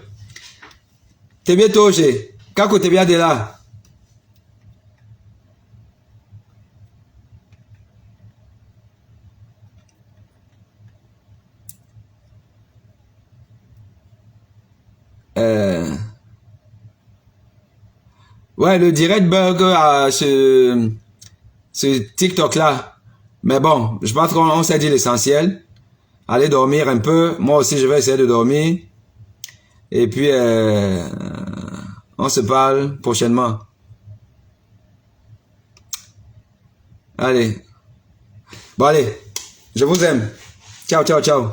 Speaker 1: T'es bien toché. Kako t'es bien de là. Ouais, le direct burger ce TikTok là. Mais bon, je pense qu'on s'est dit l'essentiel. Allez dormir un peu. Moi aussi, je vais essayer de dormir. Et puis, on se parle prochainement. Allez. Bon, allez. Je vous aime. Ciao, ciao, ciao.